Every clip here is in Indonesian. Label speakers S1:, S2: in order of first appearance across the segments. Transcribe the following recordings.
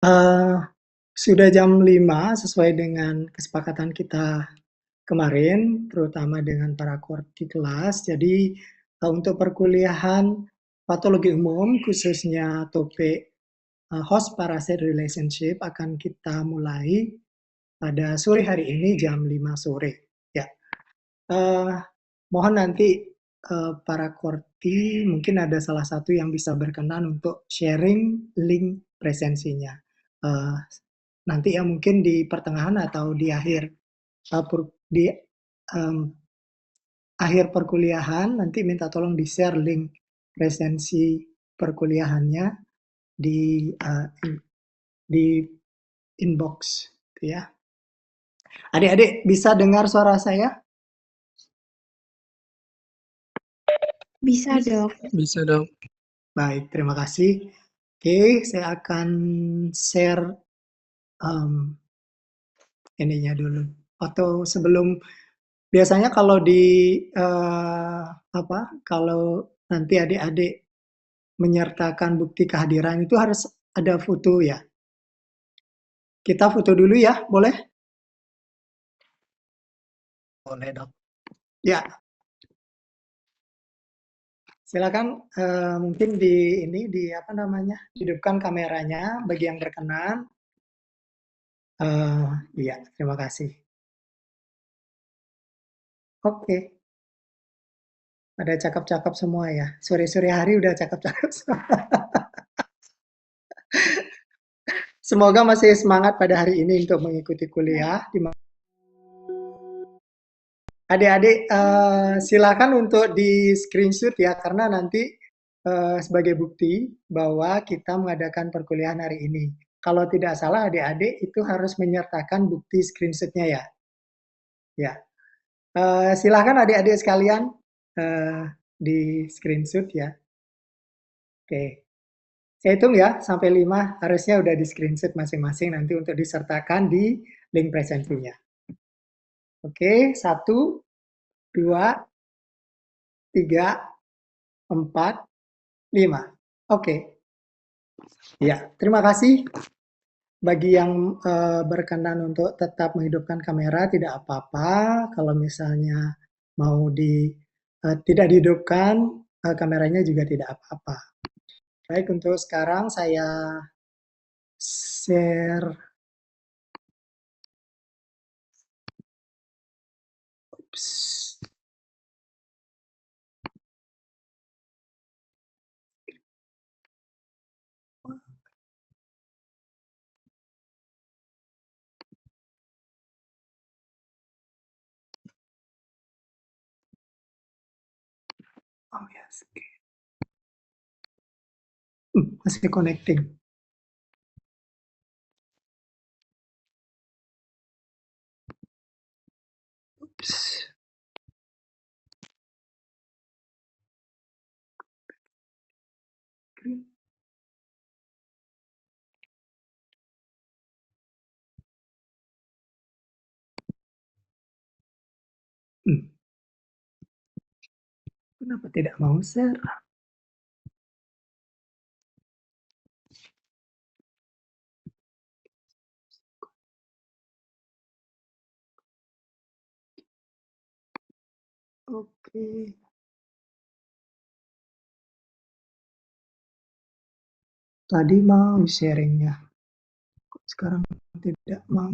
S1: Eee, sudah jam 5 sesuai dengan kesepakatan kita kemarin, terutama dengan para core di kelas. Jadi, untuk perkuliahan patologi umum, khususnya topik host parasite relationship akan kita mulai pada sore hari ini jam 5 sore. Ya, uh, mohon nanti para korti mungkin ada salah satu yang bisa berkenan untuk sharing link presensinya. Uh, Nanti ya mungkin di pertengahan atau di akhir di um, akhir perkuliahan nanti minta tolong di share link presensi perkuliahannya di di inbox, ya. Adik-adik bisa dengar suara saya?
S2: Bisa dong.
S3: Bisa dong.
S1: Baik, terima kasih. Oke, saya akan share ininya dulu. Atau sebelum biasanya kalau di kalau nanti adik-adik menyertakan bukti kehadiran itu harus ada foto ya. Kita foto dulu ya, boleh? Boleh dong. Ya, silakan mungkin di apa namanya, hidupkan kameranya bagi yang berkenan. Iya, terima kasih. Oke, pada cakep-cakep semua ya. Sore-sore hari udah cakep-cakep semua. Semoga masih semangat pada hari ini untuk mengikuti kuliah. Adik-adik silakan untuk di screenshot ya, karena nanti sebagai bukti bahwa kita mengadakan perkuliahan hari ini. Kalau tidak salah adik-adik itu harus menyertakan bukti screenshotnya ya. Ya, silakan adik-adik sekalian di screenshot ya. Oke, saya hitung ya sampai 5 harusnya udah di screenshot masing-masing nanti untuk disertakan di link presensinya. Oke, 1, 2, 3, 4, 5. Oke. Ya, terima kasih bagi yang berkenan untuk tetap menghidupkan kamera, tidak apa-apa. Kalau misalnya mau tidak dihidupkan, kameranya juga tidak apa-apa. Baik, untuk sekarang saya share. Ups. Oh yes. Masih connecting. Ups. Kenapa tidak mau share? Oke. Tadi mau sharingnya, sekarang tidak mau.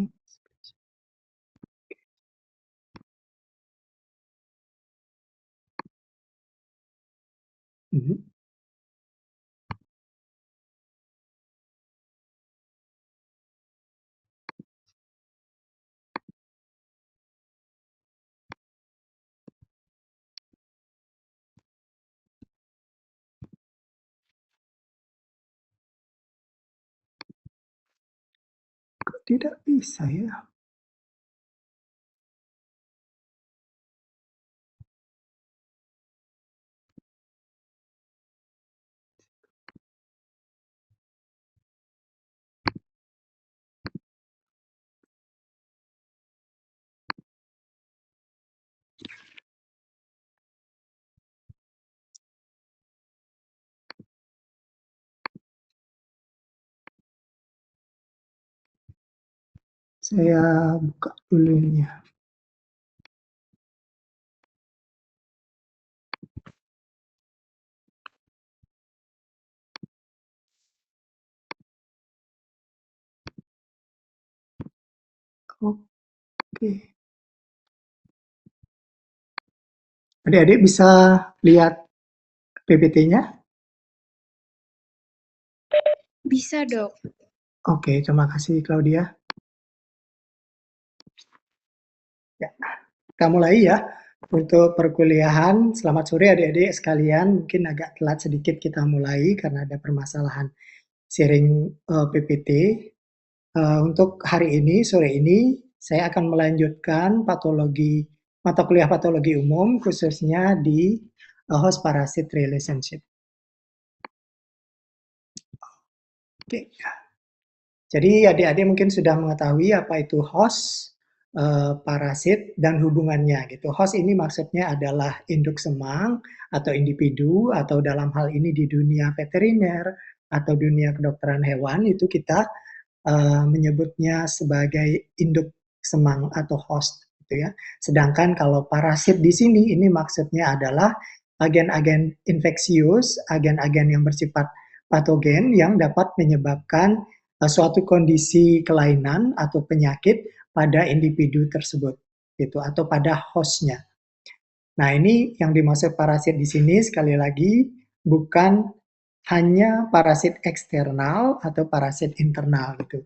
S1: Kok tidak bisa ya? Saya buka dulu ini ya. Oke. Adik-adik bisa lihat PPT-nya?
S2: Bisa, Dok.
S1: Oke, terima kasih Claudia. Ya, kita mulai ya. Untuk perkuliahan, selamat sore adik-adik sekalian. Mungkin agak telat sedikit kita mulai karena ada permasalahan sharing PPT. Untuk hari ini, sore ini, saya akan melanjutkan mata kuliah patologi umum, khususnya di host parasit relationship. Oke. Jadi adik-adik mungkin sudah mengetahui apa itu host, parasit, dan hubungannya gitu. Host ini maksudnya adalah induk semang atau individu, atau dalam hal ini di dunia veteriner atau dunia kedokteran hewan itu kita menyebutnya sebagai induk semang atau host gitu ya. Sedangkan kalau parasit di sini ini maksudnya adalah agen-agen infeksius, agen-agen yang bersifat patogen yang dapat menyebabkan suatu kondisi kelainan atau penyakit pada individu tersebut gitu atau pada hostnya. Nah, ini yang dimaksud parasit di sini sekali lagi bukan hanya parasit eksternal atau parasit internal gitu.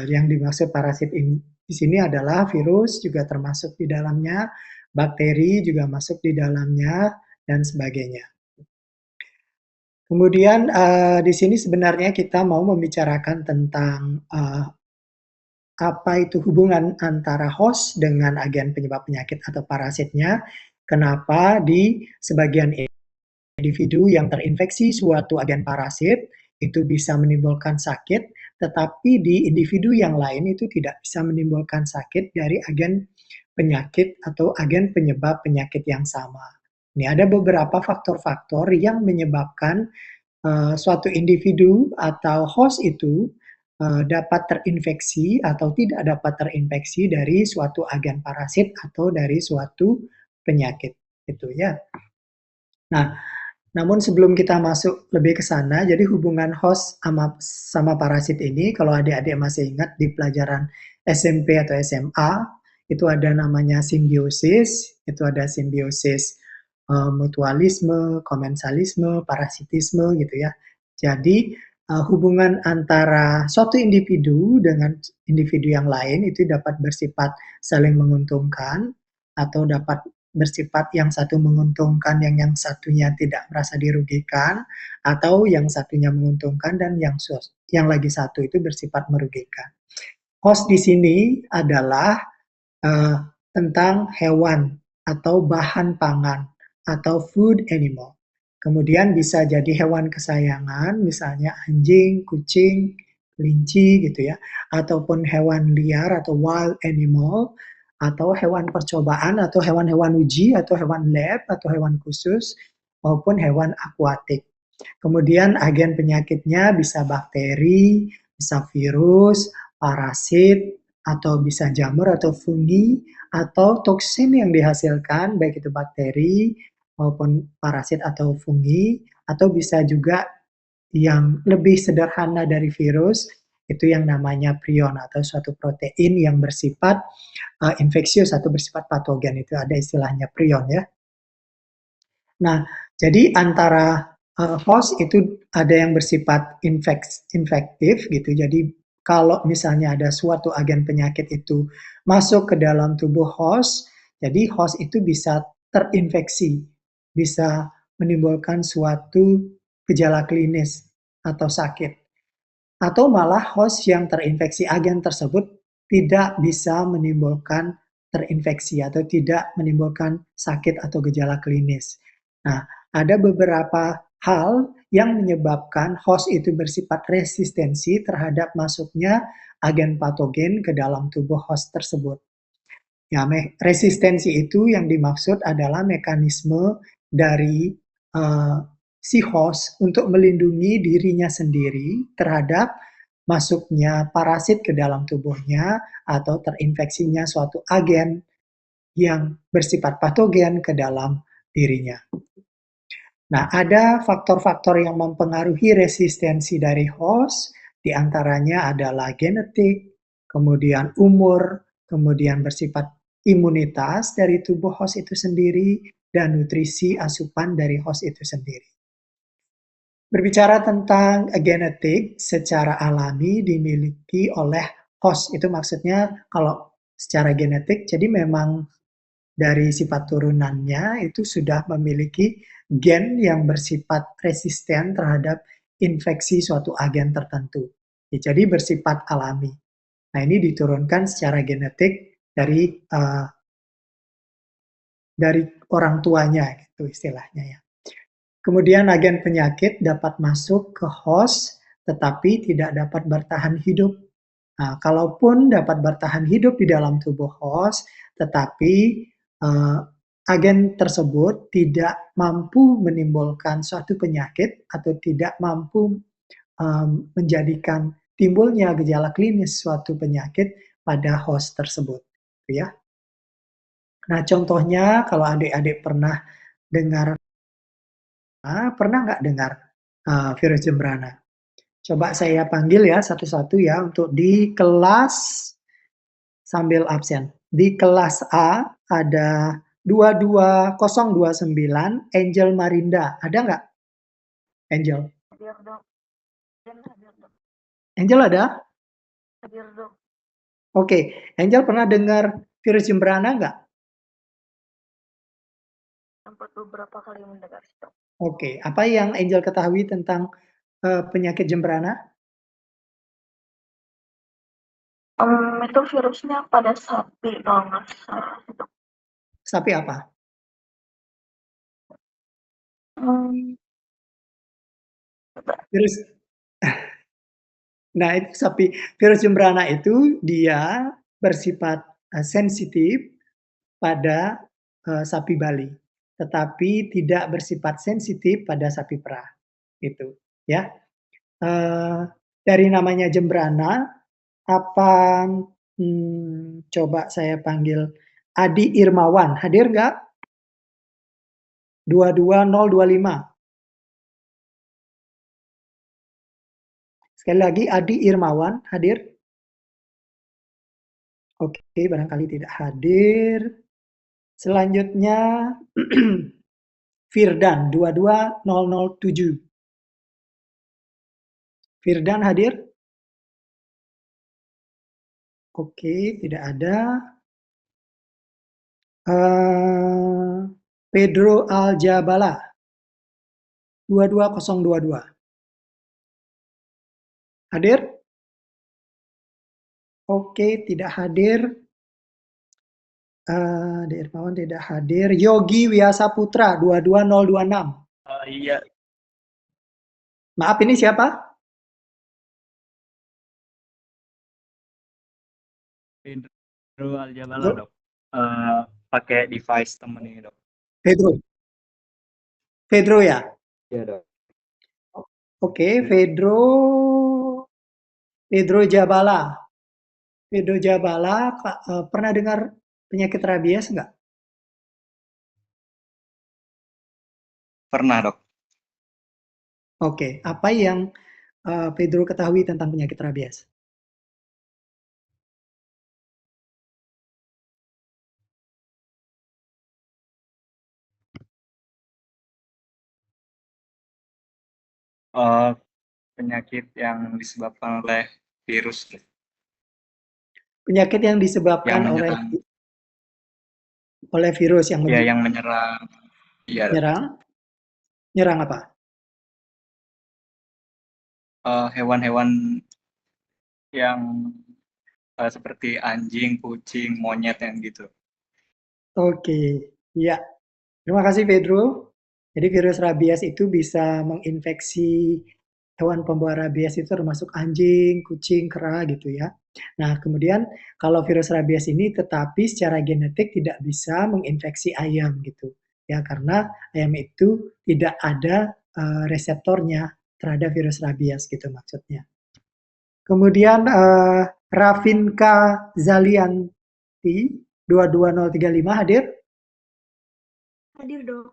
S1: Yang dimaksud parasit di sini adalah virus juga termasuk di dalamnya, bakteri juga masuk di dalamnya dan sebagainya. Kemudian di sini sebenarnya kita mau membicarakan tentang apa itu hubungan antara host dengan agen penyebab penyakit atau parasitnya. Kenapa di sebagian individu yang terinfeksi suatu agen parasit itu bisa menimbulkan sakit, tetapi di individu yang lain itu tidak bisa menimbulkan sakit dari agen penyakit atau agen penyebab penyakit yang sama. Ini ada beberapa faktor-faktor yang menyebabkan suatu individu atau host itu dapat terinfeksi atau tidak dapat terinfeksi dari suatu agen parasit atau dari suatu penyakit itu ya. Nah, namun sebelum kita masuk lebih ke sana, jadi hubungan host sama parasit ini, kalau adik-adik masih ingat di pelajaran SMP atau SMA, itu ada namanya simbiosis, itu ada simbiosis mutualisme, komensalisme, parasitisme gitu ya. Jadi hubungan antara suatu individu dengan individu yang lain itu dapat bersifat saling menguntungkan atau dapat bersifat yang satu menguntungkan, yang satunya tidak merasa dirugikan, atau yang satunya menguntungkan dan yang lagi satu itu bersifat merugikan. Host di sini adalah tentang hewan atau bahan pangan atau food animal. Kemudian bisa jadi hewan kesayangan, misalnya anjing, kucing, kelinci gitu ya, ataupun hewan liar atau wild animal, atau hewan percobaan atau hewan-hewan uji atau hewan lab atau hewan khusus maupun hewan akuatik. Kemudian agen penyakitnya bisa bakteri, bisa virus, parasit, atau bisa jamur atau fungi, atau toksin yang dihasilkan baik itu bakteri maupun parasit atau fungi, atau bisa juga yang lebih sederhana dari virus, itu yang namanya prion atau suatu protein yang bersifat infeksius atau bersifat patogen, itu ada istilahnya prion ya. Nah, jadi antara host itu ada yang bersifat infektif gitu. Jadi kalau misalnya ada suatu agen penyakit itu masuk ke dalam tubuh host, jadi host itu bisa terinfeksi, bisa menimbulkan suatu gejala klinis atau sakit. Atau malah host yang terinfeksi agen tersebut tidak bisa menimbulkan terinfeksi atau tidak menimbulkan sakit atau gejala klinis. Nah, ada beberapa hal yang menyebabkan host itu bersifat resistensi terhadap masuknya agen patogen ke dalam tubuh host tersebut. Ya, resistensi itu yang dimaksud adalah mekanisme dari si host untuk melindungi dirinya sendiri terhadap masuknya parasit ke dalam tubuhnya atau terinfeksinya suatu agen yang bersifat patogen ke dalam dirinya. Nah, ada faktor-faktor yang mempengaruhi resistensi dari host, di antaranya adalah genetik, kemudian umur, kemudian bersifat imunitas dari tubuh host itu sendiri, dan nutrisi asupan dari host itu sendiri. Berbicara tentang genetik secara alami dimiliki oleh host, itu maksudnya kalau secara genetik, jadi memang dari sifat turunannya itu sudah memiliki gen yang bersifat resisten terhadap infeksi suatu agen tertentu. Jadi bersifat alami. Nah, ini diturunkan secara genetik dari orang tuanya gitu istilahnya ya. Kemudian agen penyakit dapat masuk ke host tetapi tidak dapat bertahan hidup. Nah, kalaupun dapat bertahan hidup di dalam tubuh host, tetapi agen tersebut tidak mampu menimbulkan suatu penyakit atau tidak mampu menjadikan timbulnya gejala klinis suatu penyakit pada host tersebut, ya. Nah, contohnya kalau adik-adik pernah nggak dengar virus Jembrana? Coba saya panggil ya satu-satu ya untuk di kelas sambil absen. Di kelas A ada 22029 Angel Marinda. Ada nggak? Angel.
S3: Hadir dok. Hadir dok.
S1: Angel ada?
S3: Hadir dok.
S1: Oke, Angel pernah dengar virus Jembrana nggak?
S3: Sempat beberapa kali mendengar dok.
S1: Oke, apa yang Angel ketahui tentang penyakit Jembrana?
S3: Itu virusnya pada sapi kalau nggak salah dok.
S1: Sapi apa? Virus. Nah, itu virus Jembrana itu dia bersifat sensitif pada sapi Bali, tetapi tidak bersifat sensitif pada sapi perah. Itu, ya. Dari namanya Jembrana, apa coba saya panggil Adi Irmawan, hadir nggak? 22025. Sekali lagi, Adi Irmawan, hadir? Oke, barangkali tidak hadir. Selanjutnya, Firdan, 22007. Firdan hadir? Oke, tidak ada. Pedro Aljabala, 22022. Hadir? Oke, tidak hadir. Irmawan tidak hadir. Yogi Wiasa Putra, 22026.
S4: Iya.
S1: Maaf, ini siapa?
S4: Pedro Aljabala dok. Pakai device temen ini dok.
S1: Pedro ya?
S4: Iya dok.
S1: Oke, Pedro Jabala. Pedro Jabala, pernah dengar penyakit rabies nggak?
S4: Pernah dok.
S1: Oke, apa yang Pedro ketahui tentang penyakit rabies?
S4: Penyakit yang disebabkan oleh virus.
S1: Penyakit yang disebabkan
S4: Yang
S1: oleh
S4: menyerang.
S1: virus yang
S4: Ya, yang menyerang. Iya dok.
S1: Nyerang apa?
S4: Hewan-hewan yang seperti anjing, kucing, monyet yang gitu.
S1: Oke, ya. Terima kasih Pedro. Jadi virus rabies itu bisa menginfeksi hewan pembawa rabies itu termasuk anjing, kucing, kera gitu ya. Nah, kemudian kalau virus rabies ini tetapi secara genetik tidak bisa menginfeksi ayam gitu. Ya, karena ayam itu tidak ada reseptornya terhadap virus rabies gitu maksudnya. Kemudian Rafinka Zalianti 22035 hadir?
S2: Hadir, Dok.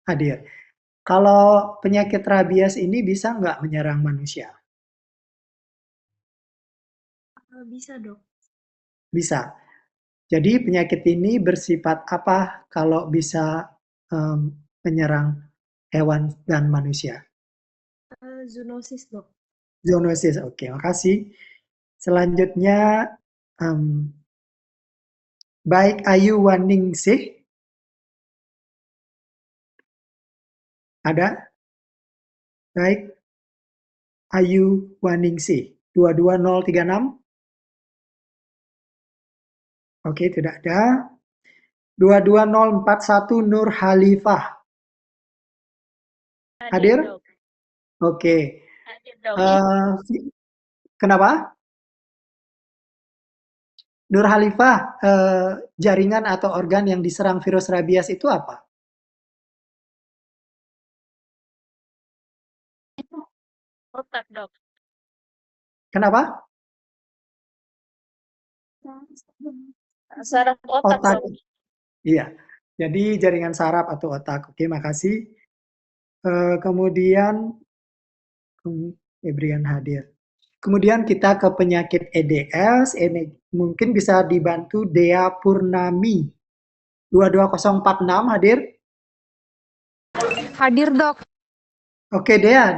S1: Hadir. Kalau penyakit rabies ini bisa nggak menyerang manusia?
S2: Bisa, Dok.
S1: Bisa. Jadi penyakit ini bersifat apa kalau bisa menyerang hewan dan manusia?
S2: Zoonosis, Dok.
S1: Zoonosis, oke, makasih. Selanjutnya, baik Ayu Waningsih, ada? Baik Ayu Waningsih, 22036. Oke, tidak ada. 22041 Nur Halifah, hadir?
S2: Dok.
S1: Oke.
S2: Hadir, Dok.
S1: Kenapa? Nur Halifah, jaringan atau organ yang diserang virus rabies itu apa?
S2: Otak, Dok.
S1: Kenapa?
S2: Saraf otak,
S1: Otak.
S2: Dok.
S1: Iya. Jadi jaringan saraf atau otak. Oke, makasih. Kemudian Febrian hadir. Kemudian kita ke penyakit EDS. Ini mungkin bisa dibantu Dea Purnami. 22046 hadir?
S2: Hadir, Dok.
S1: Oke, Dea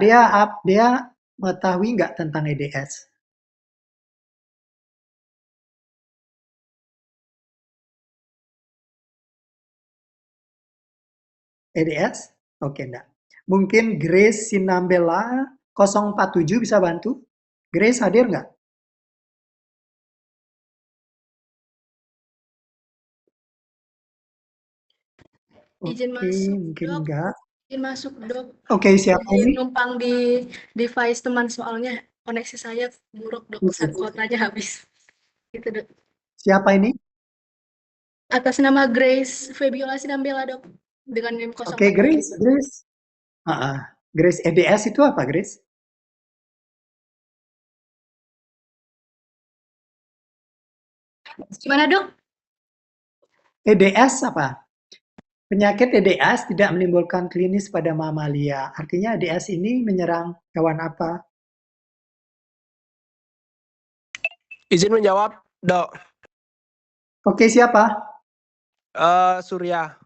S1: mengetahui nggak tentang EDS? EDS? Oke, enggak. Mungkin Grace Sinambela 047 bisa bantu? Grace hadir nggak?
S5: Izin
S1: Oke,
S5: masuk,
S1: mungkin
S5: Dok.
S1: enggak.
S5: Izin masuk, Dok.
S1: Oke, siapa
S5: Izin
S1: ini?
S5: numpang di device teman soalnya koneksi saya buruk, Dok. Kuotanya habis. Gitu, Dok.
S1: Siapa ini?
S5: Atas nama Grace Febiola Sinambela, Dok. Dengan NIM 0.
S1: Oke, Grace. Grace EDS itu apa, Grace?
S5: Gimana, Dok?
S1: EDS apa? Penyakit EDS tidak menimbulkan klinis pada mamalia. Artinya EDS ini menyerang hewan apa?
S6: Izin menjawab, Dok.
S1: Oke, siapa?
S6: Surya.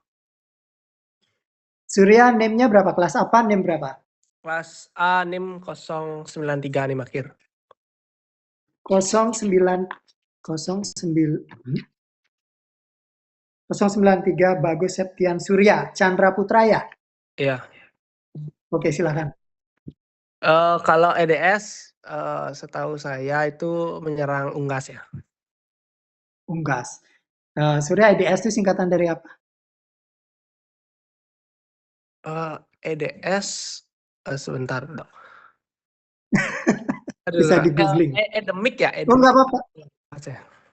S1: Surya, name-nya berapa? Kelas apa? Name berapa?
S6: Kelas A, NIM 093 nih akhir.
S1: 093 Bagus Septian Surya, Chandra Putra ya?
S6: Iya.
S1: Oke, silakan.
S6: Kalau EDS, setahu saya itu menyerang unggas ya.
S1: Unggas. Surya, EDS itu singkatan dari apa?
S6: EDS, sebentar, Dok.
S1: Bisa di-googling.
S6: Endemik ya?
S1: Oh, nggak apa-apa.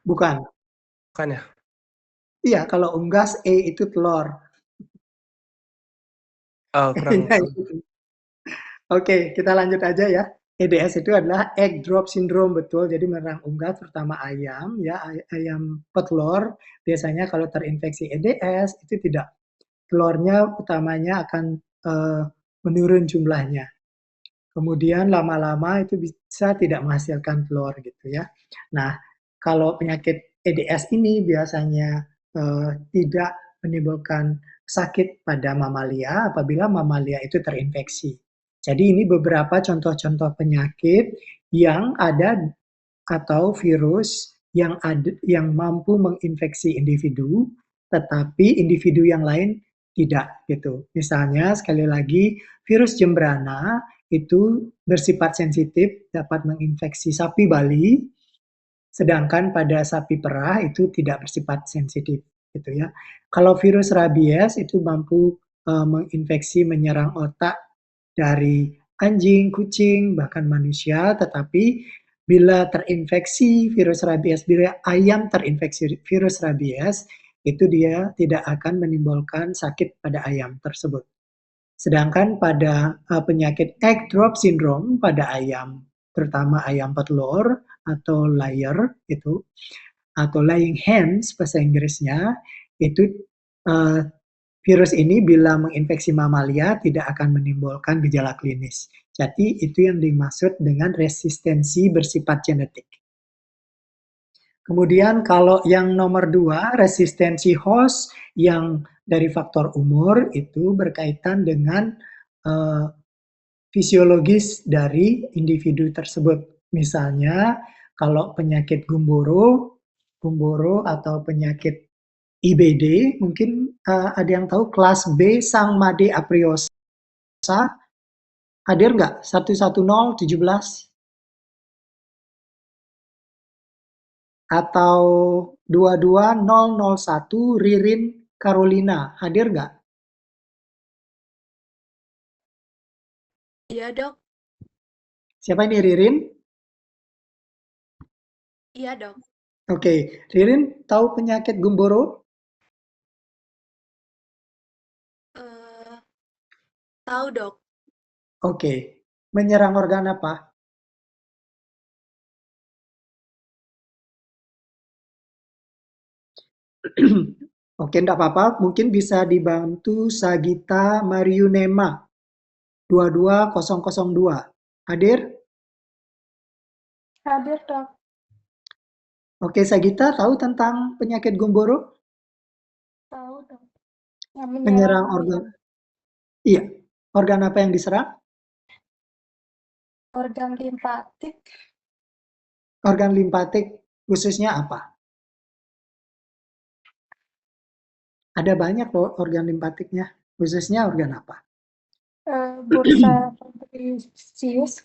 S1: Bukan.
S6: Bukan ya?
S1: Iya, kalau unggas E itu telur.
S6: Oh, kurang.
S1: Oke, kita lanjut aja ya. EDS itu adalah egg drop syndrome, betul. Jadi menyerang unggas, terutama ayam, ya ayam petelur. Biasanya kalau terinfeksi EDS itu tidak, telurnya utamanya akan menurun jumlahnya. Kemudian lama-lama itu bisa tidak menghasilkan telur gitu ya. Nah, kalau penyakit EDS ini biasanya tidak menimbulkan sakit pada mamalia apabila mamalia itu terinfeksi. Jadi ini beberapa contoh-contoh penyakit yang ada atau virus yang mampu menginfeksi individu, tetapi individu yang lain tidak gitu. Misalnya sekali lagi virus Jembrana itu bersifat sensitif, dapat menginfeksi sapi Bali, sedangkan pada sapi perah itu tidak bersifat sensitif gitu ya. Kalau virus rabies itu mampu menginfeksi, menyerang otak dari anjing, kucing, bahkan manusia, tetapi bila terinfeksi virus rabies, bila ayam terinfeksi virus rabies, itu dia tidak akan menimbulkan sakit pada ayam tersebut. Sedangkan pada penyakit egg drop syndrome pada ayam, terutama ayam petelur atau layer itu, atau laying hens bahasa Inggrisnya, itu virus ini bila menginfeksi mamalia tidak akan menimbulkan gejala klinis. Jadi itu yang dimaksud dengan resistensi bersifat genetik. Kemudian kalau yang nomor 2, resistensi host yang dari faktor umur itu berkaitan dengan fisiologis dari individu tersebut. Misalnya kalau penyakit gumboro atau penyakit IBD, mungkin ada yang tahu kelas B Sangmade Apriosa, hadir nggak? 11017? Atau 22001 Ririn Carolina, hadir nggak?
S5: Iya, Dok.
S1: Siapa ini Ririn?
S5: Iya, Dok.
S1: Oke, Ririn tahu penyakit gumboro?
S5: Tahu, Dok.
S1: Oke, menyerang organ apa? Oke, enggak apa-apa, mungkin bisa dibantu Sagita Mariunema 22002. Hadir?
S2: Hadir, Dok.
S1: Oke, Sagita tahu tentang penyakit gumboro?
S2: Tahu, Dok. Yang
S1: Menyerang
S2: menyerang
S1: organ. Iya, organ apa yang diserang?
S2: organ limpatik.
S1: Organ limpatik khususnya apa? Ada banyak loh organ limpatiknya. Khususnya organ apa?
S2: Bursa Fabricius.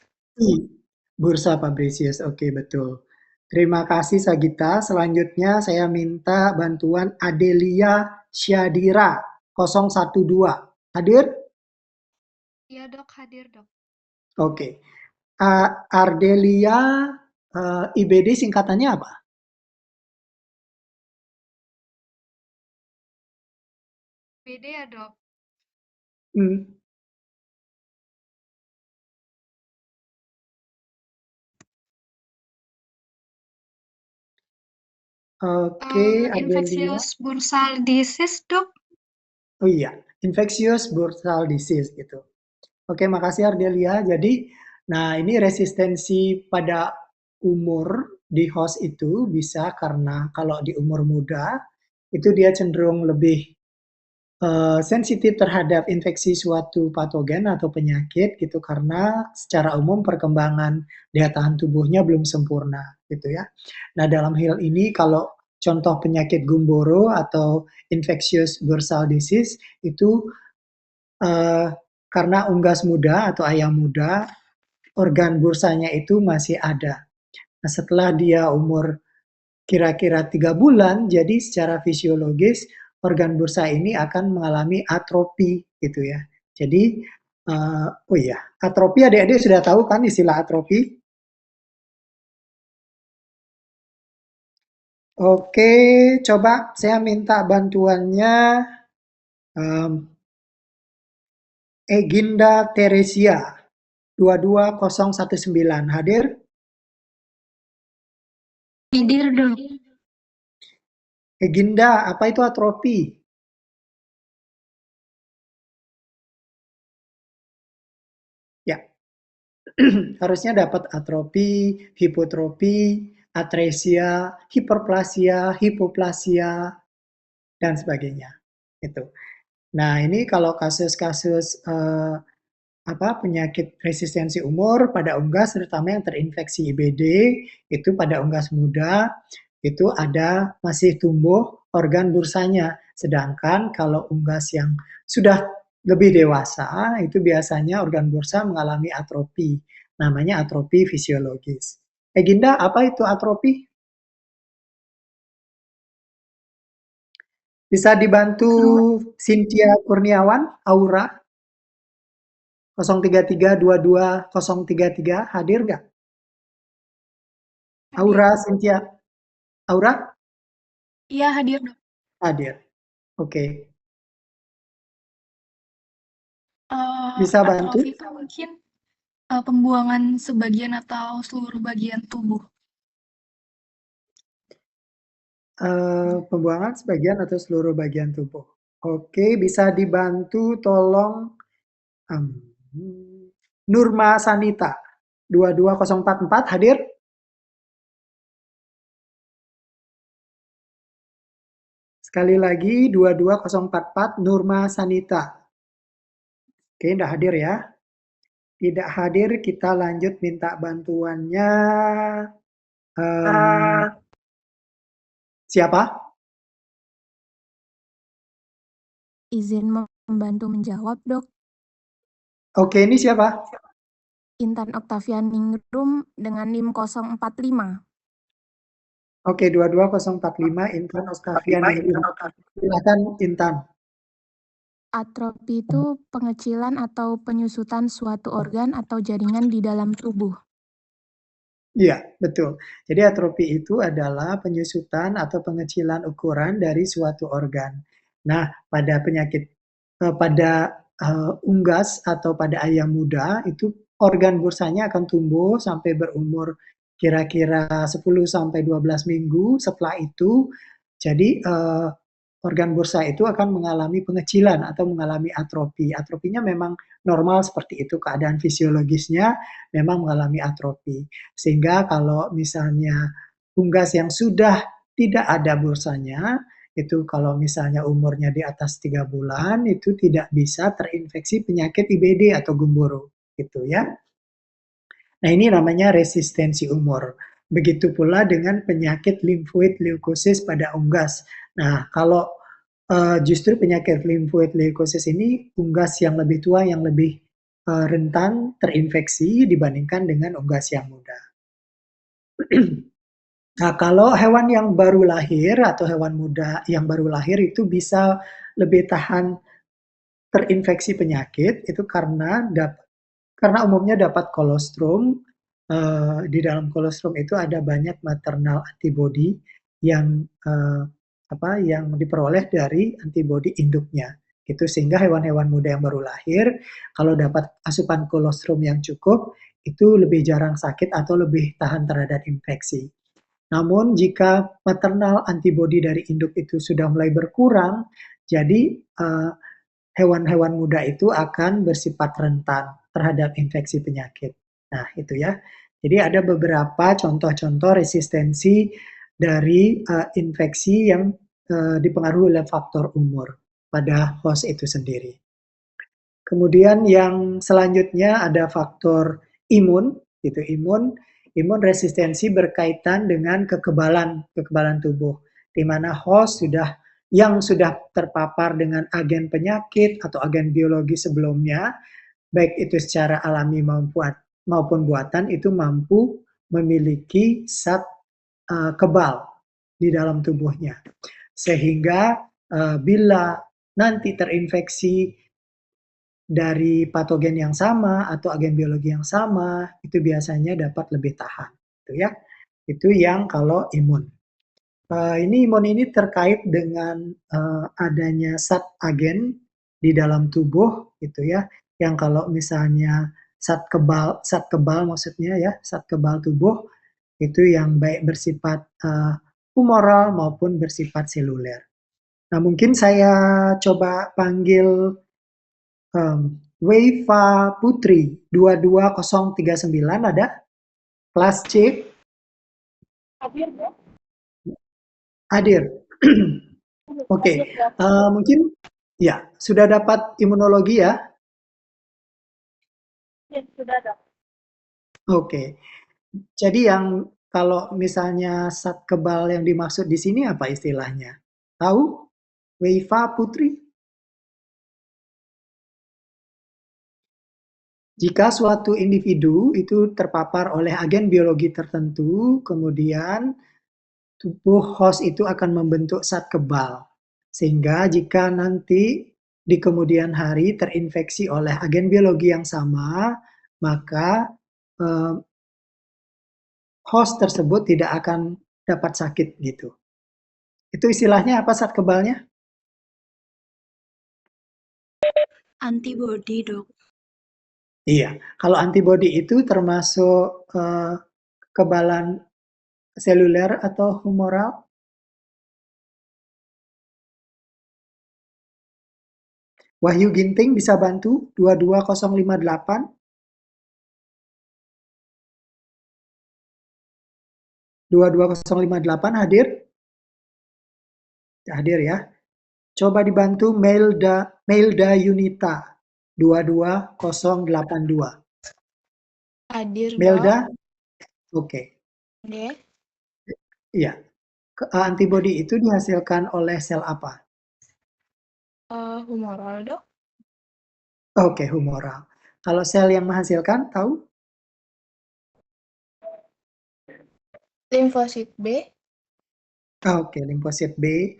S1: Bursa Fabricius, oke betul. Terima kasih Sagita. Selanjutnya saya minta bantuan Adelia Syadira 012. Hadir?
S2: Iya, Dok. Hadir, Dok.
S1: Oke. Ardelia, IBD singkatannya apa?
S2: BD ya, Dok.
S1: Hmm. Oke, Adelia.
S2: Infectious bursal disease, Dok.
S1: Oh iya, infectious bursal disease gitu. Oke, makasih Ardelia. Jadi, nah ini resistensi pada umur di host itu bisa karena kalau di umur muda itu dia cenderung lebih sensitif terhadap infeksi suatu patogen atau penyakit gitu karena secara umum perkembangan daya tahan tubuhnya belum sempurna gitu ya. Nah, dalam hal ini kalau contoh penyakit gumboro atau infectious bursal disease itu karena unggas muda atau ayam muda, organ bursanya itu masih ada. Nah, setelah dia umur kira-kira 3 bulan, jadi secara fisiologis organ bursa ini akan mengalami atrofi gitu ya. Jadi, oh iya, atrofi adik-adik sudah tahu kan istilah atrofi? Oke, coba saya minta bantuannya Eginda Teresia 22019. Hadir?
S2: Hadir, Dok.
S1: Eginda, apa itu atrofi? Ya, harusnya dapat atrofi, hipotrofi, atresia, hiperplasia, hipoplasia, dan sebagainya. Itu. Nah, ini kalau kasus-kasus penyakit resistensi umur pada unggas, terutama yang terinfeksi IBD, itu pada unggas muda, itu ada masih tumbuh organ bursanya. Sedangkan kalau unggas yang sudah lebih dewasa, itu biasanya organ bursa mengalami atrofi. Namanya atrofi fisiologis. Eginda, apa itu atrofi? Bisa dibantu Cynthia Kurniawan, Aura 03322 hadir nggak? Aura, Cynthia. Aura?
S5: Iya, hadir, Dok.
S1: Hadir. Oke. Bisa bantu?
S5: Atrofi itu mungkin
S2: Pembuangan sebagian atau seluruh bagian tubuh.
S1: Pembuangan sebagian atau seluruh bagian tubuh. Oke, bisa dibantu tolong Nurma Sanita 22044 hadir? Sekali lagi 22044 Nurma Sanita. Oke, tidak hadir ya. Tidak hadir, kita lanjut minta bantuannya. Siapa?
S7: Izin membantu menjawab, Dok.
S1: Oke, ini siapa?
S7: Intan Oktavianingrum dengan NIM 045.
S1: Oke, 22045 Intan Oktavianingrum. Silakan Intan.
S7: Atrofi itu pengecilan atau penyusutan suatu organ atau jaringan di dalam tubuh.
S1: Iya, betul. Jadi atrofi itu adalah penyusutan atau pengecilan ukuran dari suatu organ. Nah, pada unggas atau pada ayam muda itu organ bursanya akan tumbuh sampai berumur kira-kira 10 sampai 12 minggu. Setelah itu, jadi organ bursa itu akan mengalami pengecilan atau mengalami atrofi. Atrofinya memang normal seperti itu, keadaan fisiologisnya memang mengalami atrofi. Sehingga kalau misalnya unggas yang sudah tidak ada bursanya, itu kalau misalnya umurnya di atas 3 bulan, itu tidak bisa terinfeksi penyakit IBD atau gumboro, gitu ya. Nah, ini namanya resistensi umur. Begitu pula dengan penyakit limfoid leukosis pada unggas. Nah, kalau justru penyakit limfoid leukosis ini unggas yang lebih tua yang lebih rentan terinfeksi dibandingkan dengan unggas yang muda. Nah, kalau hewan yang baru lahir atau hewan muda yang baru lahir itu bisa lebih tahan terinfeksi penyakit itu karena umumnya dapat kolostrum. Di dalam kolostrum itu ada banyak maternal antibody yang yang diperoleh dari antibody induknya. Gitu, sehingga hewan-hewan muda yang baru lahir kalau dapat asupan kolostrum yang cukup itu lebih jarang sakit atau lebih tahan terhadap infeksi. Namun jika maternal antibody dari induk itu sudah mulai berkurang, jadi hewan-hewan muda itu akan bersifat rentan terhadap infeksi penyakit. Nah, itu ya. Jadi ada beberapa contoh-contoh resistensi dari infeksi yang dipengaruhi oleh faktor umur pada host itu sendiri. Kemudian yang selanjutnya ada faktor imun, gitu. Imun resistensi berkaitan dengan kekebalan tubuh, di mana host yang sudah terpapar dengan agen penyakit atau agen biologi sebelumnya, baik itu secara alami maupun buatan, itu mampu memiliki zat kebal di dalam tubuhnya. Sehingga bila nanti terinfeksi dari patogen yang sama atau agen biologi yang sama, itu biasanya dapat lebih tahan. Gitu ya. Itu yang kalau imun. Imun ini terkait dengan adanya zat agen di dalam tubuh, gitu ya. Yang kalau misalnya zat kebal maksudnya ya, zat kebal tubuh itu yang baik bersifat humoral maupun bersifat seluler. Nah, mungkin saya coba panggil Weifa Putri 22039 ada? Kelas C?
S3: Hadir, Dok.
S1: Hadir. Oke, mungkin ya sudah dapat imunologi ya?
S3: Ya, sudah, Dok.
S1: Oke, jadi yang kalau misalnya zat kebal yang dimaksud di sini apa istilahnya? Tahu? Weifa Putri? Jika suatu individu itu terpapar oleh agen biologi tertentu, kemudian tubuh host itu akan membentuk zat kebal. Sehingga jika nanti di kemudian hari terinfeksi oleh agen biologi yang sama, maka host tersebut tidak akan dapat sakit gitu. Itu istilahnya apa zat kebalnya?
S2: Antibody, Dok.
S1: Iya, kalau antibodi itu termasuk kekebalan seluler atau humoral? Wahyu Ginting bisa bantu 22058. 22058 hadir? Hadir ya. Coba dibantu Melda Yunita 22082.
S7: Hadir, Dok.
S1: Melda, oke.
S7: Oke.
S1: Iya. Antibodi itu dihasilkan oleh sel apa?
S7: Humoral, Dok.
S1: Oke, humoral. Kalau sel yang menghasilkan, tahu?
S7: Limfosit B.
S1: Oke, limfosit B.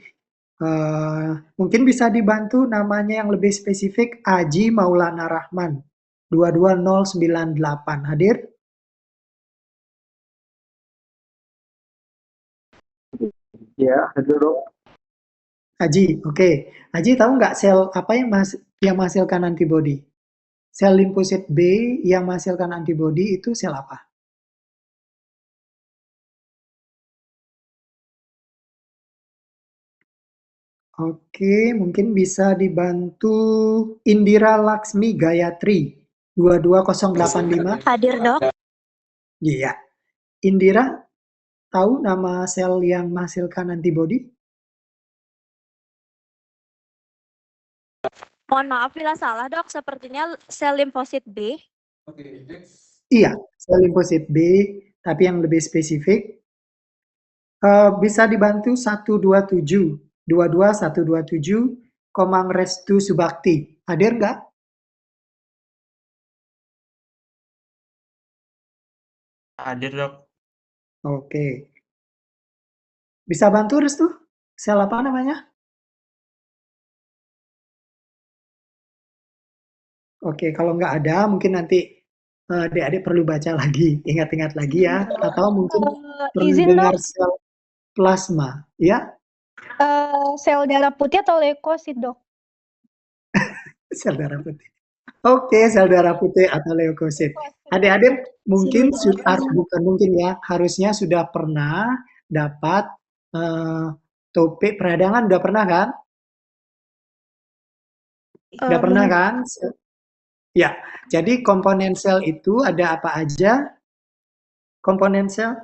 S1: Mungkin bisa dibantu namanya yang lebih spesifik, Aji Maulana Rahman 22098. Hadir?
S8: Ya, hadir dok.
S1: Aji, oke. Aji tahu nggak sel apa yang menghasilkan antibodi? Sel limfosit B yang menghasilkan antibodi itu sel apa? Oke, mungkin bisa dibantu Indira Laksmi Gayatri 22085.
S9: Hadir, Dok.
S1: Iya. Indira, tahu nama sel yang menghasilkan antibodi?
S9: Mohon maaf bila salah, Dok. Sepertinya sel limfosit B.
S1: Iya, sel limfosit B, tapi yang lebih spesifik bisa dibantu 127 Komang Restu Subakti. Hadir nggak?
S8: Hadir dok.
S1: Oke. Bisa bantu Restu? Sel apa namanya? Oke, kalau nggak ada, mungkin nanti adik-adik perlu baca lagi, ingat-ingat lagi ya, atau mungkin perlu
S9: Izin,
S1: dengar
S9: Dok.
S1: sel plasma, ya?
S9: Sel darah putih atau leukosit, Dok?
S1: Sel darah putih. Oke, sel darah putih atau leukosit. Adik-adik mungkin bukan mungkin ya, harusnya sudah pernah dapat topik peradangan, udah pernah kan? Udah pernah kan? Ya, jadi komponen sel itu ada apa aja? Komponen sel?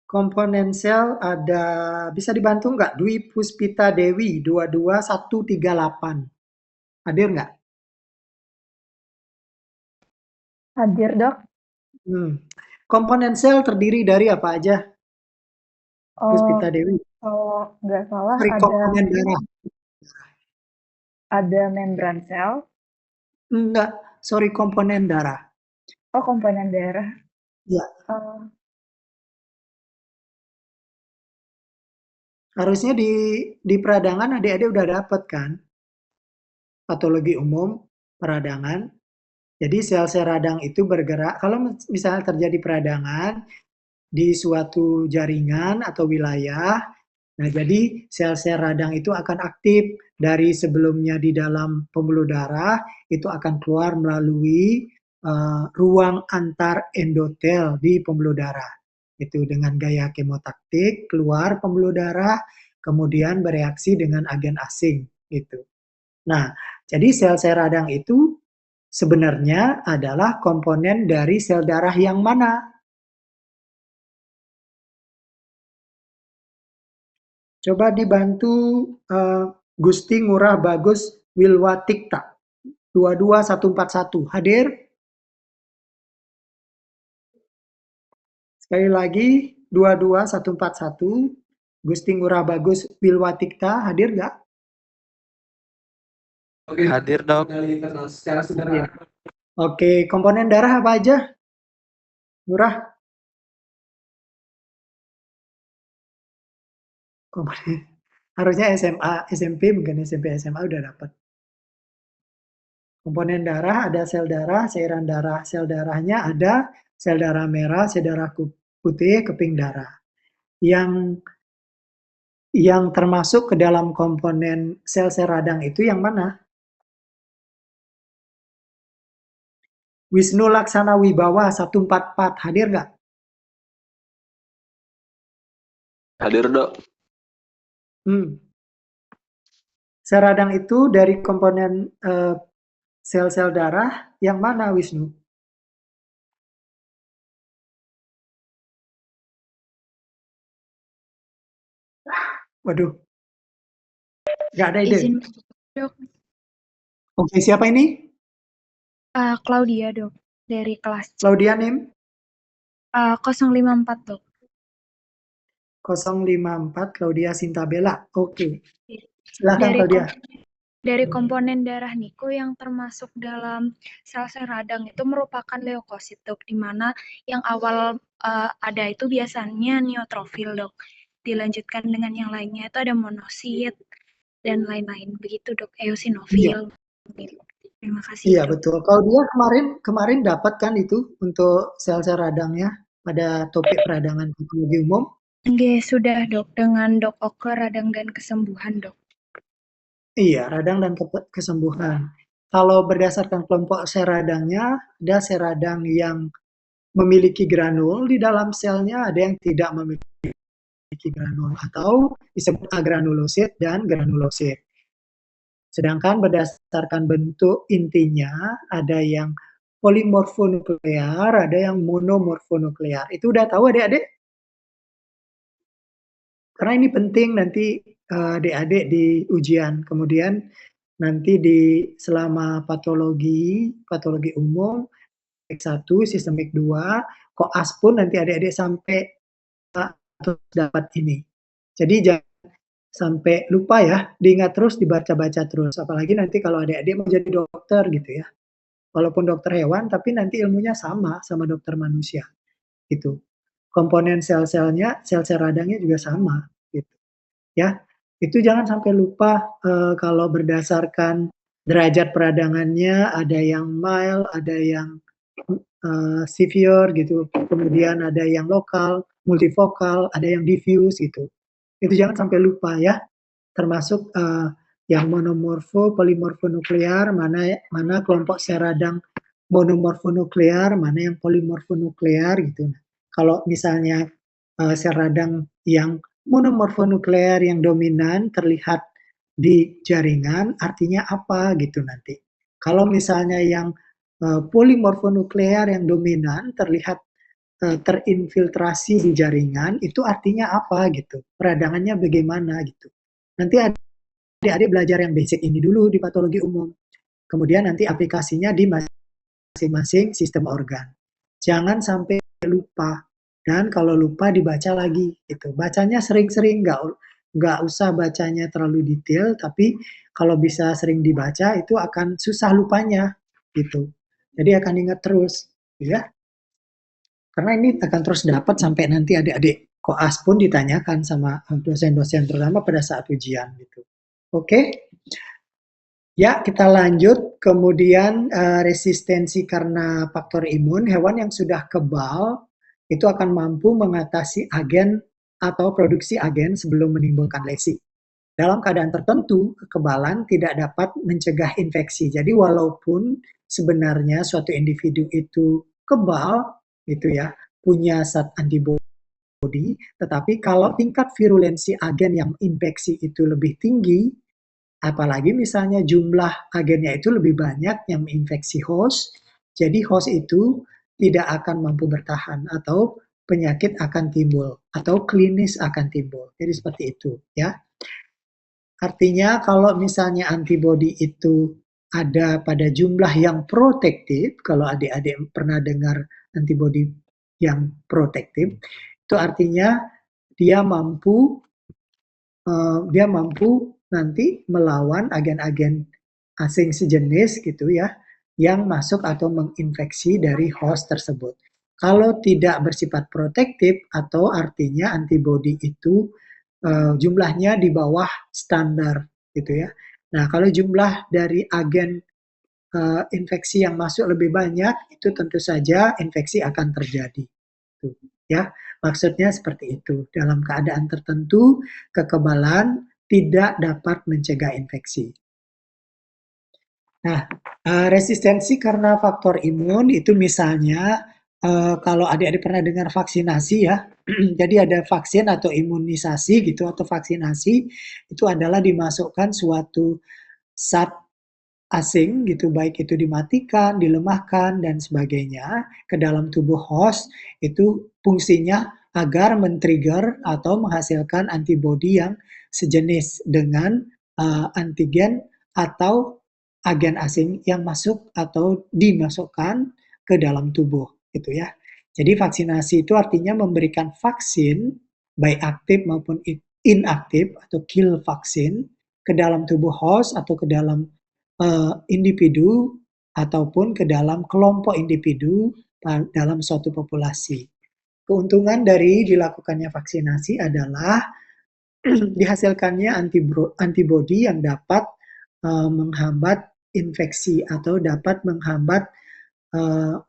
S1: Komponen sel ada, bisa dibantu nggak? Dwi Puspita Dewi 22138. Hadir nggak?
S3: Hadir, Dok.
S1: Komponen sel terdiri dari apa aja? Puspita
S3: Oh,
S1: Dewi.
S3: kalau nggak salah
S1: Komponen darah.
S3: ada membran sel.
S1: Enggak, sorry, komponen darah.
S3: Oh, komponen darah.
S1: Ya. Harusnya di peradangan adik-adik udah dapet kan? Patologi umum peradangan. Jadi sel-sel radang itu bergerak, kalau misalnya terjadi peradangan di suatu jaringan atau wilayah, nah jadi sel-sel radang itu akan aktif dari sebelumnya di dalam pembuluh darah, itu akan keluar melalui ruang antar endotel di pembuluh darah. Itu dengan gaya kemotaktik, keluar pembuluh darah, kemudian bereaksi dengan agen asing. Gitu. Nah, jadi sel-sel radang itu sebenarnya adalah komponen dari sel darah yang mana? Coba dibantu Gusti Ngurah Bagus Wilwatikta 22141. Hadir? Sekali lagi 22141. Gusti Ngurah Bagus Wilwatikta hadir nggak?
S8: Oke, hadir dok. Secara sederhana.
S1: Oke, komponen darah apa aja? Ngurah? Komponen. Harusnya SMA, SMP, mungkin SMP, SMA udah dapat. Komponen darah ada sel darah, cairan darah. Sel darahnya ada sel darah merah, sel darah putih, keping darah. Yang termasuk ke dalam komponen sel-sel radang itu yang mana? Wisnu Laksana Wibawa 144 hadir nggak?
S8: Hadir, Dok.
S1: Sel radang itu dari komponen sel-sel darah yang mana, Wisnu? Waduh, nggak ada ide.
S10: Izin, Dok.
S1: Oke, siapa ini?
S10: Claudia, Dok, dari kelas
S1: Claudia NIM
S10: 054, Dok.
S1: 054 Claudia Sintabela. Oke. Silakan Claudia.
S10: Dari komponen darah Niko yang termasuk dalam sel-sel radang itu merupakan leukosit, Dok, di mana yang awal ada itu biasanya neutrofil, Dok. Dilanjutkan dengan yang lainnya itu ada monosit dan lain-lain. Begitu, Dok, eosinofil. Terima kasih.
S1: Iya,
S10: Dok.
S1: betul. Claudia kemarin dapat kan itu untuk sel-sel radangnya pada topik peradangan patologi umum?
S10: Nggih, sudah, Dok, dengan Dok Oke radang dan kesembuhan, Dok.
S1: Iya, radang dan kesembuhan. Kalau berdasarkan kelompok sel radangnya, ada sel radang yang memiliki granul di dalam selnya, ada yang tidak memiliki granul atau disebut agranulosit dan granulosit. Sedangkan berdasarkan bentuk intinya, ada yang polimorfonuklear, ada yang monomorfonuklear. Itu udah tahu adik-adik? Karena ini penting nanti adik-adik di ujian. Kemudian nanti selama patologi umum, sistemik 1, sistemik 2, koas pun nanti adik-adik sampai dapat ini. Jadi jangan sampai lupa ya, diingat terus, dibaca-baca terus. Apalagi nanti kalau adik-adik mau jadi dokter gitu ya. Walaupun dokter hewan, tapi nanti ilmunya sama dokter manusia. Gitu. Komponen sel-selnya, sel-sel radangnya juga sama. Gitu. Ya, itu jangan sampai lupa kalau berdasarkan derajat peradangannya, ada yang mild, ada yang severe gitu, kemudian ada yang lokal, multifokal, ada yang diffuse gitu. Itu jangan sampai lupa ya, termasuk yang monomorfo, polimorfonuklear, mana kelompok sel radang monomorfonuklear, mana yang polimorfonuklear gitu. Kalau misalnya sel radang yang monomorfonuklear yang dominan terlihat di jaringan, artinya apa gitu nanti. Kalau misalnya yang polimorfonuklear yang dominan terlihat terinfiltrasi di jaringan, itu artinya apa gitu, peradangannya bagaimana gitu. Nanti adik-adik belajar yang basic ini dulu di patologi umum, kemudian nanti aplikasinya di masing-masing sistem organ. Jangan sampai lupa, dan kalau lupa dibaca lagi gitu. Bacanya sering-sering, nggak usah bacanya terlalu detail, tapi kalau bisa sering dibaca itu akan susah lupanya gitu. Jadi akan ingat terus, ya. Karena ini akan terus dapat sampai nanti adik-adik koas pun ditanyakan sama dosen-dosen, terutama pada saat ujian gitu. Oke? Ya, kita lanjut. Kemudian resistensi karena faktor imun, hewan yang sudah kebal itu akan mampu mengatasi agen atau produksi agen sebelum menimbulkan lesi. Dalam keadaan tertentu, kekebalan tidak dapat mencegah infeksi. Jadi walaupun sebenarnya suatu individu itu kebal, gitu ya, punya zat antibodi, tetapi kalau tingkat virulensi agen yang infeksi itu lebih tinggi, apalagi misalnya jumlah agennya itu lebih banyak yang menginfeksi host, jadi host itu tidak akan mampu bertahan atau penyakit akan timbul atau klinis akan timbul. Jadi seperti itu, ya. Artinya kalau misalnya antibodi itu ada pada jumlah yang protektif, kalau adik-adik pernah dengar antibodi yang protektif, itu artinya dia mampu nanti melawan agen-agen asing sejenis gitu ya, yang masuk atau menginfeksi dari host tersebut. Kalau tidak bersifat protektif atau artinya antibodi itu jumlahnya di bawah standar gitu ya. Nah, kalau jumlah dari agen infeksi yang masuk lebih banyak, itu tentu saja infeksi akan terjadi. Tuh, ya, maksudnya seperti itu. Dalam keadaan tertentu, kekebalan tidak dapat mencegah infeksi. Nah, resistensi karena faktor imun itu misalnya kalau adik-adik pernah dengar vaksinasi ya, jadi ada vaksin atau imunisasi gitu atau vaksinasi itu adalah dimasukkan suatu zat asing gitu, baik itu dimatikan, dilemahkan dan sebagainya ke dalam tubuh host itu fungsinya agar men-trigger atau menghasilkan antibodi yang sejenis dengan antigen atau agen asing yang masuk atau dimasukkan ke dalam tubuh gitu ya. Jadi vaksinasi itu artinya memberikan vaksin baik aktif maupun inaktif atau kill vaksin ke dalam tubuh host atau ke dalam individu ataupun ke dalam kelompok individu dalam suatu populasi. Keuntungan dari dilakukannya vaksinasi adalah dihasilkannya antibodi yang dapat menghambat infeksi atau dapat menghambat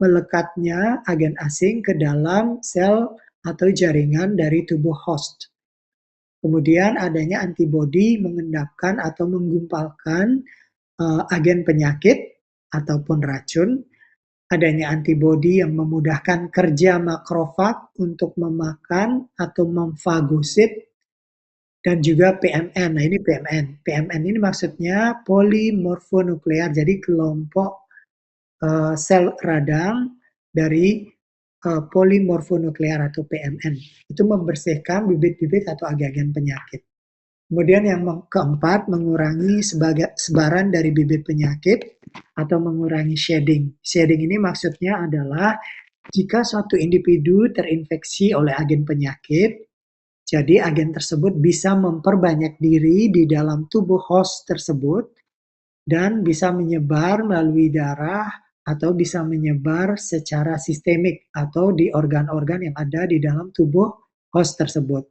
S1: melekatnya agen asing ke dalam sel atau jaringan dari tubuh host. Kemudian adanya antibodi mengendapkan atau menggumpalkan agen penyakit ataupun racun, adanya antibodi yang memudahkan kerja makrofag untuk memakan atau memfagosit, dan juga PMN. Nah ini PMN. PMN ini maksudnya polimorfonuklear, jadi kelompok sel radang dari polimorfonuklear atau PMN. Itu membersihkan bibit-bibit atau agen penyakit. Kemudian yang keempat, mengurangi sebaran dari bibit penyakit atau mengurangi shedding. Shedding ini maksudnya adalah jika suatu individu terinfeksi oleh agen penyakit, jadi agen tersebut bisa memperbanyak diri di dalam tubuh host tersebut dan bisa menyebar melalui darah atau bisa menyebar secara sistemik atau di organ-organ yang ada di dalam tubuh host tersebut.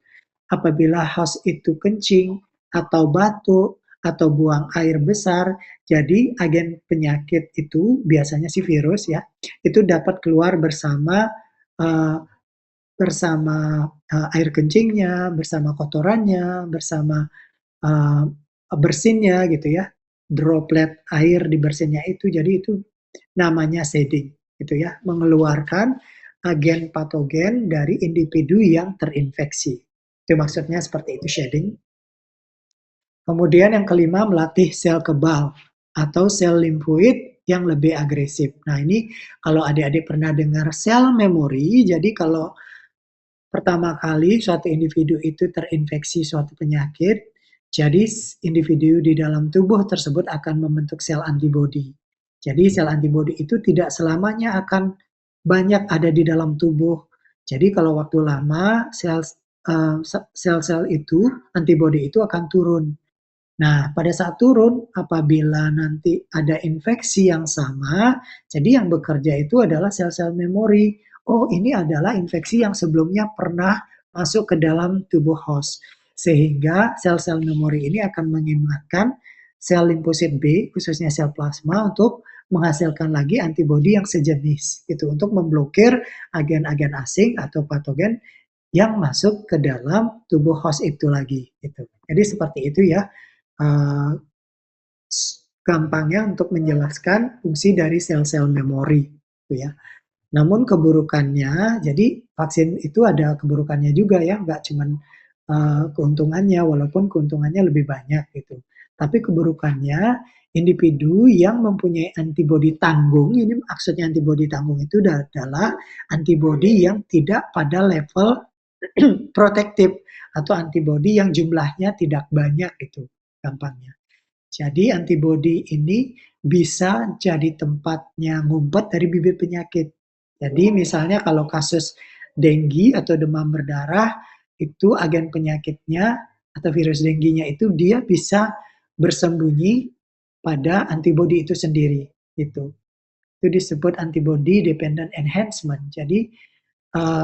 S1: Apabila host itu kencing atau batuk atau buang air besar, jadi agen penyakit itu biasanya si virus ya, itu dapat keluar bersama air kencingnya, bersama kotorannya, bersama bersinnya gitu ya, droplet air di bersinnya itu, jadi itu namanya shedding gitu ya, mengeluarkan agen patogen dari individu yang terinfeksi. Itu maksudnya seperti itu shedding. Kemudian yang kelima, melatih sel kebal atau sel limfoid yang lebih agresif. Nah ini kalau adik-adik pernah dengar sel memori, jadi kalau pertama kali suatu individu itu terinfeksi suatu penyakit, jadi individu di dalam tubuh tersebut akan membentuk sel antibodi. Jadi sel antibodi itu tidak selamanya akan banyak ada di dalam tubuh. Jadi kalau waktu lama sel-sel itu, antibodi itu akan turun. Nah, pada saat turun, apabila nanti ada infeksi yang sama, jadi yang bekerja itu adalah sel-sel memori. Oh, ini adalah infeksi yang sebelumnya pernah masuk ke dalam tubuh host. Sehingga sel-sel memori ini akan mengingatkan sel limfosit B, khususnya sel plasma, untuk menghasilkan lagi antibodi yang sejenis. Itu untuk memblokir agen-agen asing atau patogen yang masuk ke dalam tubuh host itu lagi. Gitu. Jadi seperti itu ya. Gampangnya untuk menjelaskan fungsi dari sel-sel memori gitu ya. Namun keburukannya, jadi vaksin itu ada keburukannya juga ya, nggak cuma keuntungannya, walaupun keuntungannya lebih banyak gitu. Tapi keburukannya, individu yang mempunyai antibodi tanggung, ini maksudnya antibodi tanggung itu adalah antibodi yang tidak pada level protektif atau antibodi yang jumlahnya tidak banyak gitu. Gampangnya. Jadi antibodi ini bisa jadi tempatnya ngumpet dari bibit penyakit. Jadi misalnya kalau kasus denggi atau demam berdarah, itu agen penyakitnya atau virus dengginya itu dia bisa bersembunyi pada antibodi itu sendiri. Gitu. Itu disebut antibody dependent enhancement. Jadi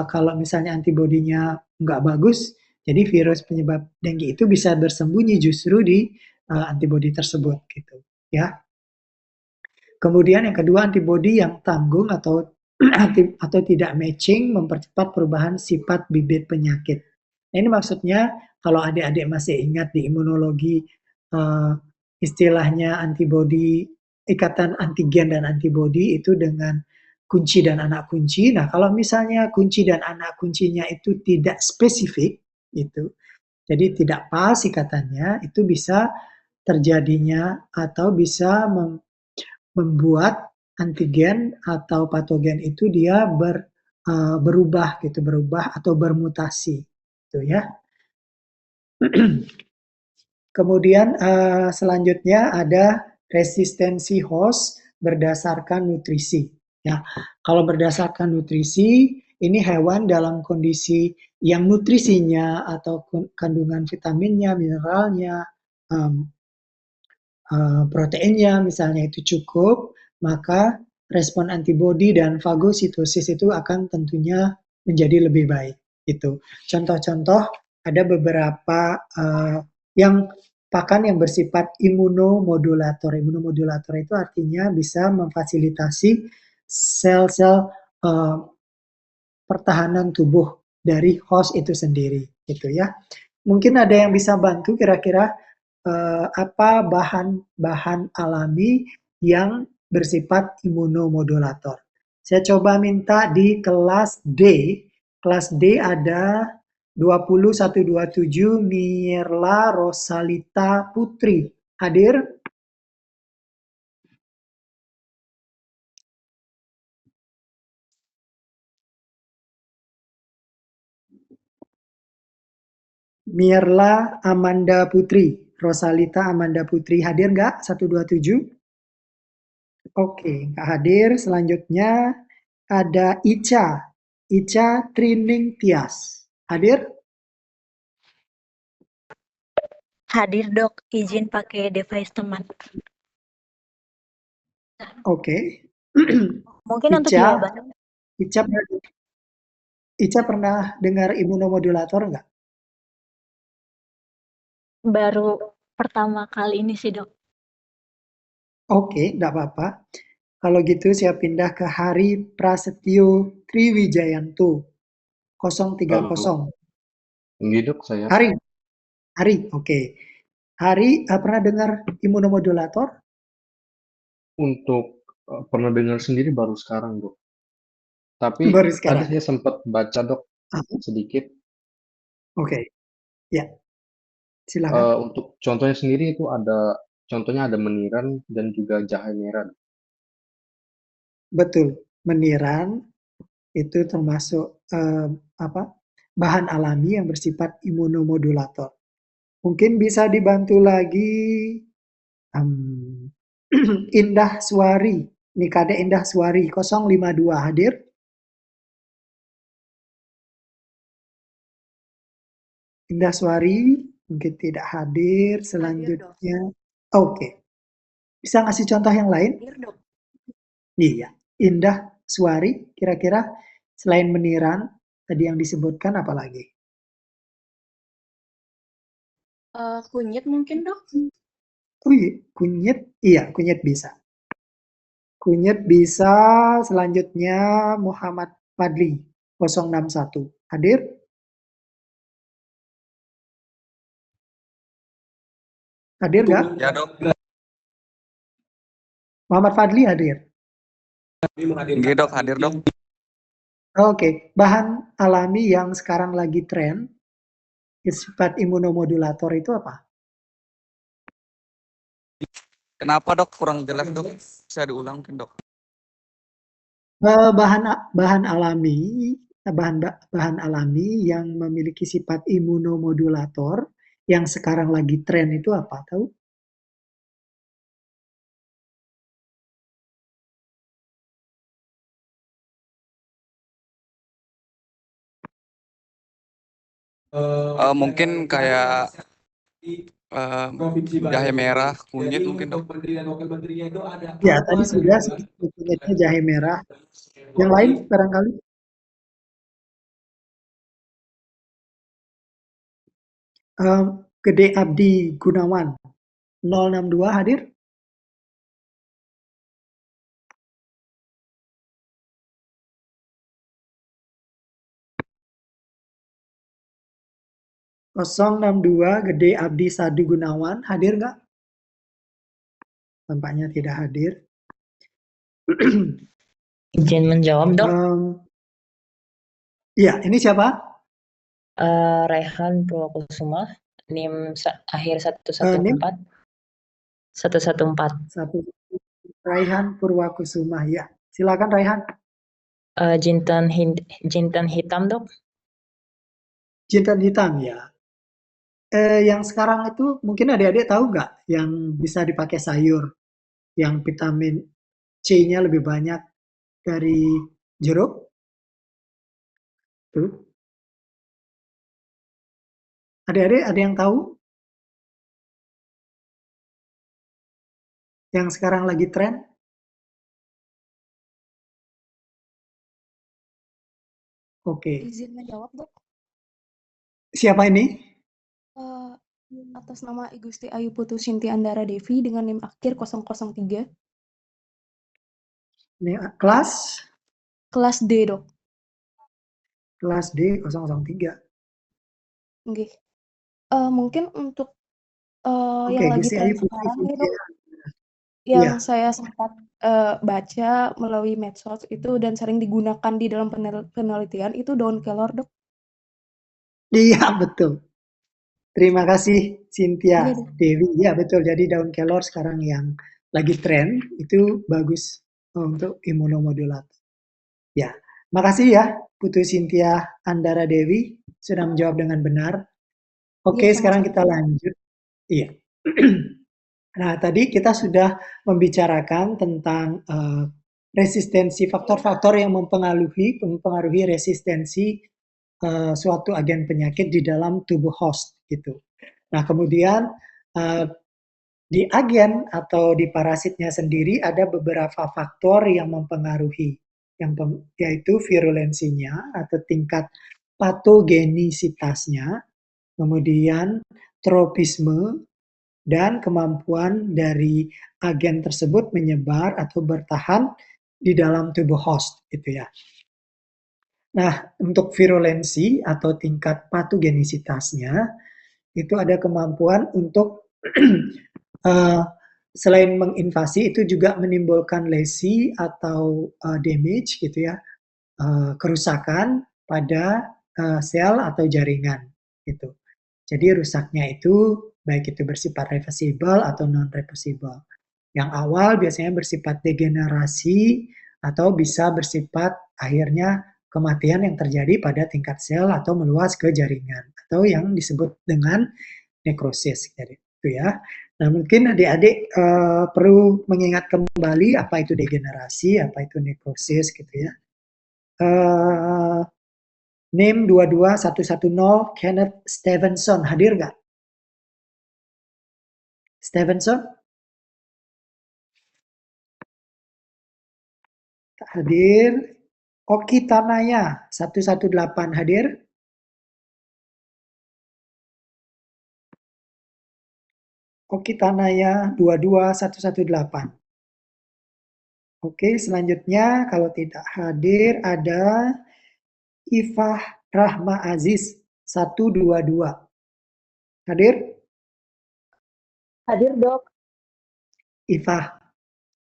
S1: kalau misalnya antibodinya nggak bagus, jadi virus penyebab denggi itu bisa bersembunyi justru di antibodi tersebut gitu ya. Kemudian yang kedua, antibodi yang tanggung atau tidak matching mempercepat perubahan sifat bibit penyakit. Nah, ini maksudnya kalau adik-adik masih ingat di imunologi istilahnya antibodi ikatan antigen dan antibodi itu dengan kunci dan anak kunci. Nah, kalau misalnya kunci dan anak kuncinya itu tidak spesifik, itu, jadi tidak pas ikatannya, itu bisa terjadinya atau bisa membuat antigen atau patogen itu dia berubah gitu, berubah atau bermutasi, gitu ya. Kemudian selanjutnya ada resistensi host berdasarkan nutrisi. Ya, kalau berdasarkan nutrisi, ini hewan dalam kondisi yang nutrisinya atau kandungan vitaminnya, mineralnya, proteinnya misalnya itu cukup, maka respon antibodi dan fagositosis itu akan tentunya menjadi lebih baik. Gitu. Contoh-contoh ada beberapa yang pakan yang bersifat imunomodulator. Imunomodulator itu artinya bisa memfasilitasi sel-sel pertahanan tubuh dari host itu sendiri, gitu ya. Mungkin ada yang bisa bantu kira-kira apa bahan-bahan alami yang bersifat imunomodulator. Saya coba minta di kelas D. Kelas D ada 20127 Mirla Rosalita Putri. Hadir? Mirla Amanda Putri. Rosalita Amanda Putri. Hadir nggak? 127? Oke, nggak hadir. Selanjutnya ada Ica. Ica Trining Tias. Hadir?
S9: Hadir dok, izin pakai device teman.
S1: Oke.
S9: Mungkin untuk
S1: Ica,
S9: jawaban
S1: Ica pernah dengar imunomodulator nggak?
S9: baru pertama kali ini sih dok.
S1: Oke, nggak apa-apa. Kalau gitu saya pindah ke Hari Prasetyo Triwijayanto 030.
S8: Hidup saya
S1: Hari, oke. Hari pernah dengar imunomodulator?
S8: untuk pernah dengar sendiri baru sekarang, Dok. Tapi
S1: Baru
S8: tadi
S1: sekarang.
S8: saya sempat baca, Dok, sedikit.
S1: Oke, ya. Silakan.
S8: Untuk contohnya sendiri itu contohnya ada meniran dan juga jahe merah.
S1: Betul, meniran itu termasuk bahan alami yang bersifat imunomodulator. Mungkin bisa dibantu lagi Indah Suari, Nikade Indah Suari 052 hadir. Indah Suari mungkin tidak hadir. Selanjutnya, oke. Bisa ngasih contoh yang lain?
S5: Hadir dok.
S1: Iya, Indah Suari kira-kira selain meniran tadi yang disebutkan apa lagi?
S5: Kunyit mungkin dok.
S1: Kunyit, iya kunyit bisa. Kunyit bisa. Selanjutnya Muhammad Fadli 061 hadir. Hadir nggak?
S4: Ya dok.
S1: Muhammad Fadli hadir.
S4: Nggih dok, hadir dok.
S1: Oke, bahan alami yang sekarang lagi tren sifat imunomodulator itu apa?
S4: Kenapa dok? Kurang jelas dok. Bisa diulang mungkin dok.
S1: Bahan alami yang memiliki sifat imunomodulator yang sekarang lagi tren itu apa? Tahu?
S4: Mungkin kayak jahe merah, kunyit mungkin dok.
S1: Ya, tadi sudah kunyitnya jahe merah. Yang lain barangkali? Gede Abdi Gunawan 062 hadir? Kosong 62 Gede Abdi Sadu Gunawan hadir nggak? tampaknya tidak hadir.
S11: Izin menjawab, Dok.
S1: Iya, ini siapa?
S11: Raihan Purwakusuma, NIM akhir
S1: NIM
S11: 114. 114.
S1: Raihan Purwakusuma, ya. Silakan Raihan.
S11: Jintan hitam, Dok.
S1: Jintan hitam, ya. Yang sekarang itu mungkin adik-adik tahu nggak yang bisa dipakai sayur, yang vitamin C-nya lebih banyak dari jeruk? Tuh. Adik-adik ada yang tahu? Yang sekarang lagi tren? Oke.
S2: Izin menjawab, Dok.
S1: Siapa ini?
S2: Atas nama Igusti Ayu Putu Shinti Andara Devi dengan NIM akhir 003.
S1: Ini kelas?
S2: Kelas D, Dok.
S1: Kelas D 003.
S2: Oke. Mungkin untuk yang lagi
S1: Gusti
S2: tren
S1: Ayu Putri
S2: sekarang nih,
S1: Shinti.
S2: Dok, yang saya sempat baca melalui medsos itu dan sering digunakan di dalam penelitian itu daun kelor, Dok.
S1: Iya, betul. Terima kasih Cynthia
S2: Iya, Dok.
S1: Dewi. Ya, betul. Jadi daun kelor sekarang yang lagi tren itu bagus untuk imunomodulator. Ya, makasih ya Putu Cynthia Andara Dewi sudah menjawab dengan benar. Oke,
S2: Iya,
S1: sekarang
S2: sama-sama.
S1: kita lanjut. Iya. Nah, tadi kita sudah membicarakan tentang resistensi, faktor-faktor yang mempengaruhi resistensi suatu agen penyakit di dalam tubuh host gitu. Nah, kemudian di agen atau di parasitnya sendiri ada beberapa faktor yang mempengaruhi, yaitu virulensinya atau tingkat patogenisitasnya, kemudian tropisme, dan kemampuan dari agen tersebut menyebar atau bertahan di dalam tubuh host, gitu ya. Nah, untuk virulensi atau tingkat patogenisitasnya, itu ada kemampuan untuk selain menginvasi, itu juga menimbulkan lesi atau damage, gitu ya, kerusakan pada sel atau jaringan, gitu. Jadi rusaknya itu baik itu bersifat reversible atau non-reversible. Yang awal biasanya bersifat degenerasi atau bisa bersifat akhirnya kematian yang terjadi pada tingkat sel atau meluas ke jaringan atau yang disebut dengan nekrosis. Jadi itu ya. Nah, mungkin adik-adik perlu mengingat kembali apa itu degenerasi, apa itu nekrosis gitu ya. NIM 22110 Kenneth Stevenson hadir nggak? Stevenson? Tak hadir. Oki Tanaya 118 hadir. Oki Tanaya 22118. Oke, selanjutnya kalau tidak hadir ada Ifah Rahma Aziz 122. Hadir?
S12: Hadir, Dok.
S1: Ifah.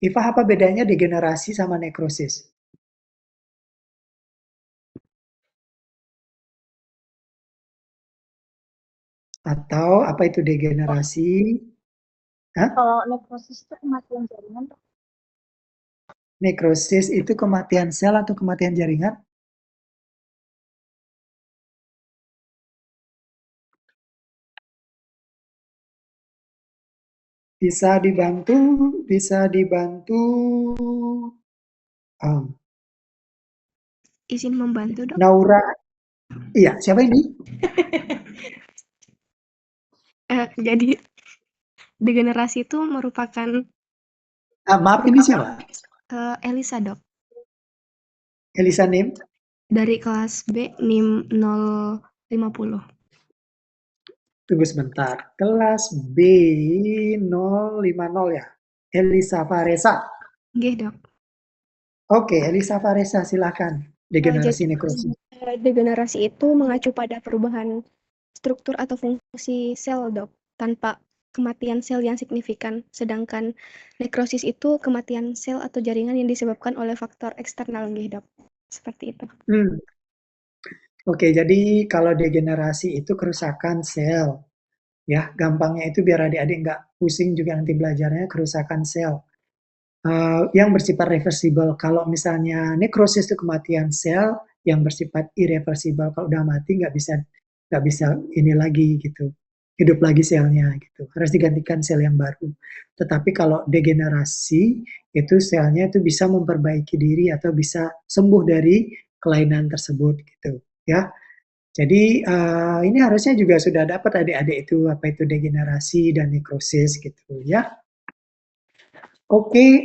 S1: Ifah, apa bedanya degenerasi sama nekrosis? Atau apa itu degenerasi? Hah?
S12: Kalau nekrosis itu kematian jaringan, Dok.
S1: Nekrosis itu kematian sel atau kematian jaringan? Bisa dibantu.
S10: Izin membantu, Dok.
S1: Naura. Iya, siapa ini?
S10: Jadi degenerasi itu merupakan
S1: maaf, ini siapa?
S10: Elisa, Dok.
S1: Elisa NIM?
S10: Dari kelas B, NIM 050.
S1: Tunggu sebentar. Kelas B 050 ya? Elisa Faresa?
S10: Nggih, Dok.
S1: Oke, Elisa Faresa silakan. Degenerasi
S10: Jadi,
S1: nekrosis.
S10: degenerasi itu mengacu pada perubahan struktur atau fungsi sel, Dok, tanpa
S13: kematian sel yang signifikan, sedangkan nekrosis itu kematian sel atau jaringan yang disebabkan oleh faktor eksternal nggih, Dok. Seperti itu.
S1: Oke, jadi kalau degenerasi itu kerusakan sel. Ya, gampangnya itu biar adik-adik nggak pusing juga nanti belajarnya, kerusakan sel. Yang bersifat reversible. Kalau misalnya nekrosis itu kematian sel yang bersifat irreversible. Kalau udah mati nggak bisa ini lagi gitu, hidup lagi selnya gitu. Harus digantikan sel yang baru. Tetapi kalau degenerasi itu selnya itu bisa memperbaiki diri atau bisa sembuh dari kelainan tersebut gitu, ya. Jadi ini harusnya juga sudah dapat adik-adik itu apa itu degenerasi dan nekrosis gitu ya. Oke,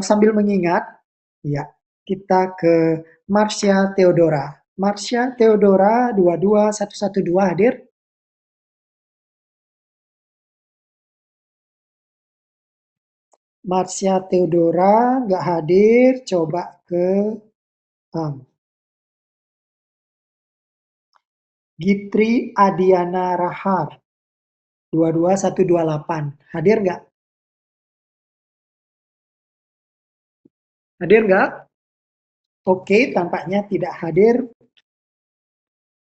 S1: sambil mengingat, ya kita ke Marsha Theodora. Marsha Theodora 22112 hadir? Marsha Theodora nggak hadir, coba ke Gitri Adiana Rahar 22128 hadir nggak? Hadir nggak? Oke, tampaknya tidak hadir.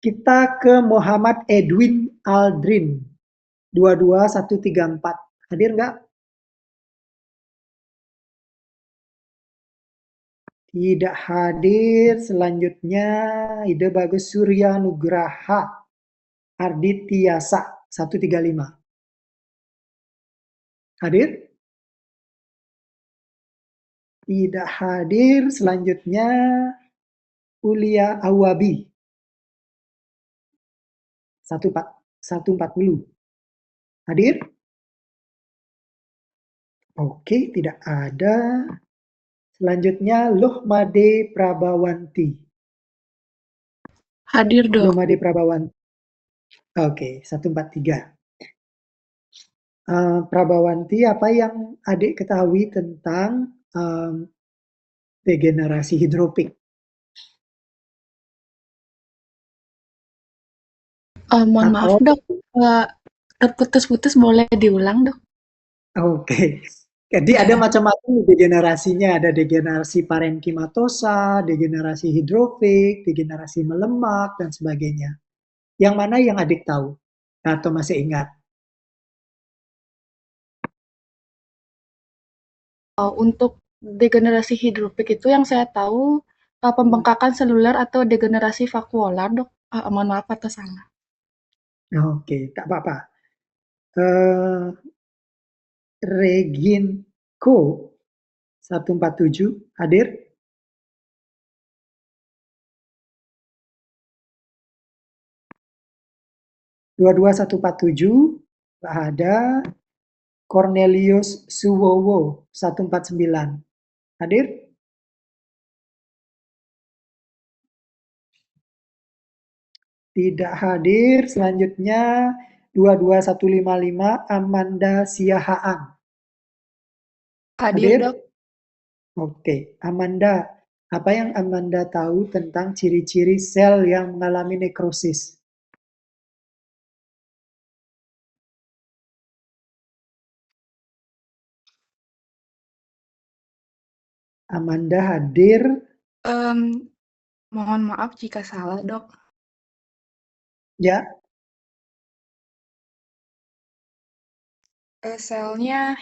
S1: Kita ke Muhammad Edwin Aldrin 22134 hadir nggak? Tidak hadir. Selanjutnya Ide Bagus Surya Nugraha Arditiasa 135 hadir? Tidak hadir. Selanjutnya Ulia Awabi 140 hadir? Oke, tidak ada. Selanjutnya Lohmade Prabawanti.
S5: Hadir, Dok.
S1: Lohmade Prabawanti. Oke, 143. Prabawanti, apa yang adik ketahui tentang degenerasi hidropik?
S5: Mohon maaf, Dok. Terputus-putus, boleh diulang, Dok?
S1: Oke. Jadi ada macam-macam degenerasinya, ada degenerasi parenkimatosa, degenerasi hidrofik, degenerasi melemak, dan sebagainya. Yang mana yang adik tahu atau masih ingat?
S5: Untuk degenerasi hidrofik itu yang saya tahu pembengkakan seluler atau degenerasi vakuolar, Dok. Mohon maaf atas salah.
S1: Oke, tak apa-apa. Reginko 147 hadir? Dua 147 nggak ada. Cornelius Suwowo 149 hadir? Tidak hadir. Selanjutnya 22155 Amanda Siahaan.
S2: Hadir, Dok.
S1: Oke, Amanda, apa yang Amanda tahu tentang ciri-ciri sel yang mengalami nekrosis? Amanda hadir?
S2: Mohon maaf jika salah, Dok.
S1: Ya.
S2: Selnya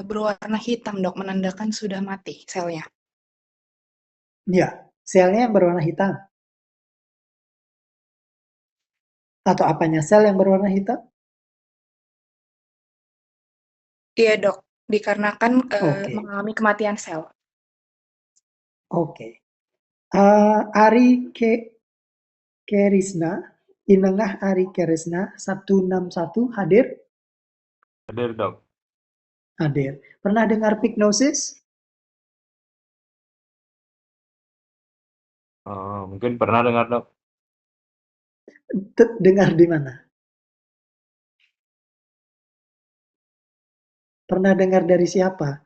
S2: berwarna hitam, Dok, menandakan sudah mati selnya.
S1: Ya, selnya yang berwarna hitam. Atau apanya sel yang berwarna hitam?
S2: Iya, Dok, dikarenakan
S1: Oke.
S2: mengalami kematian sel.
S1: Oke. Ari Kerisna, Inengah Ari Kerisna 161 hadir?
S14: Hadir, Dok.
S1: Hadir. Pernah dengar pignosis?
S14: Mungkin pernah dengar, Dok.
S1: Dengar di mana? Pernah dengar dari siapa?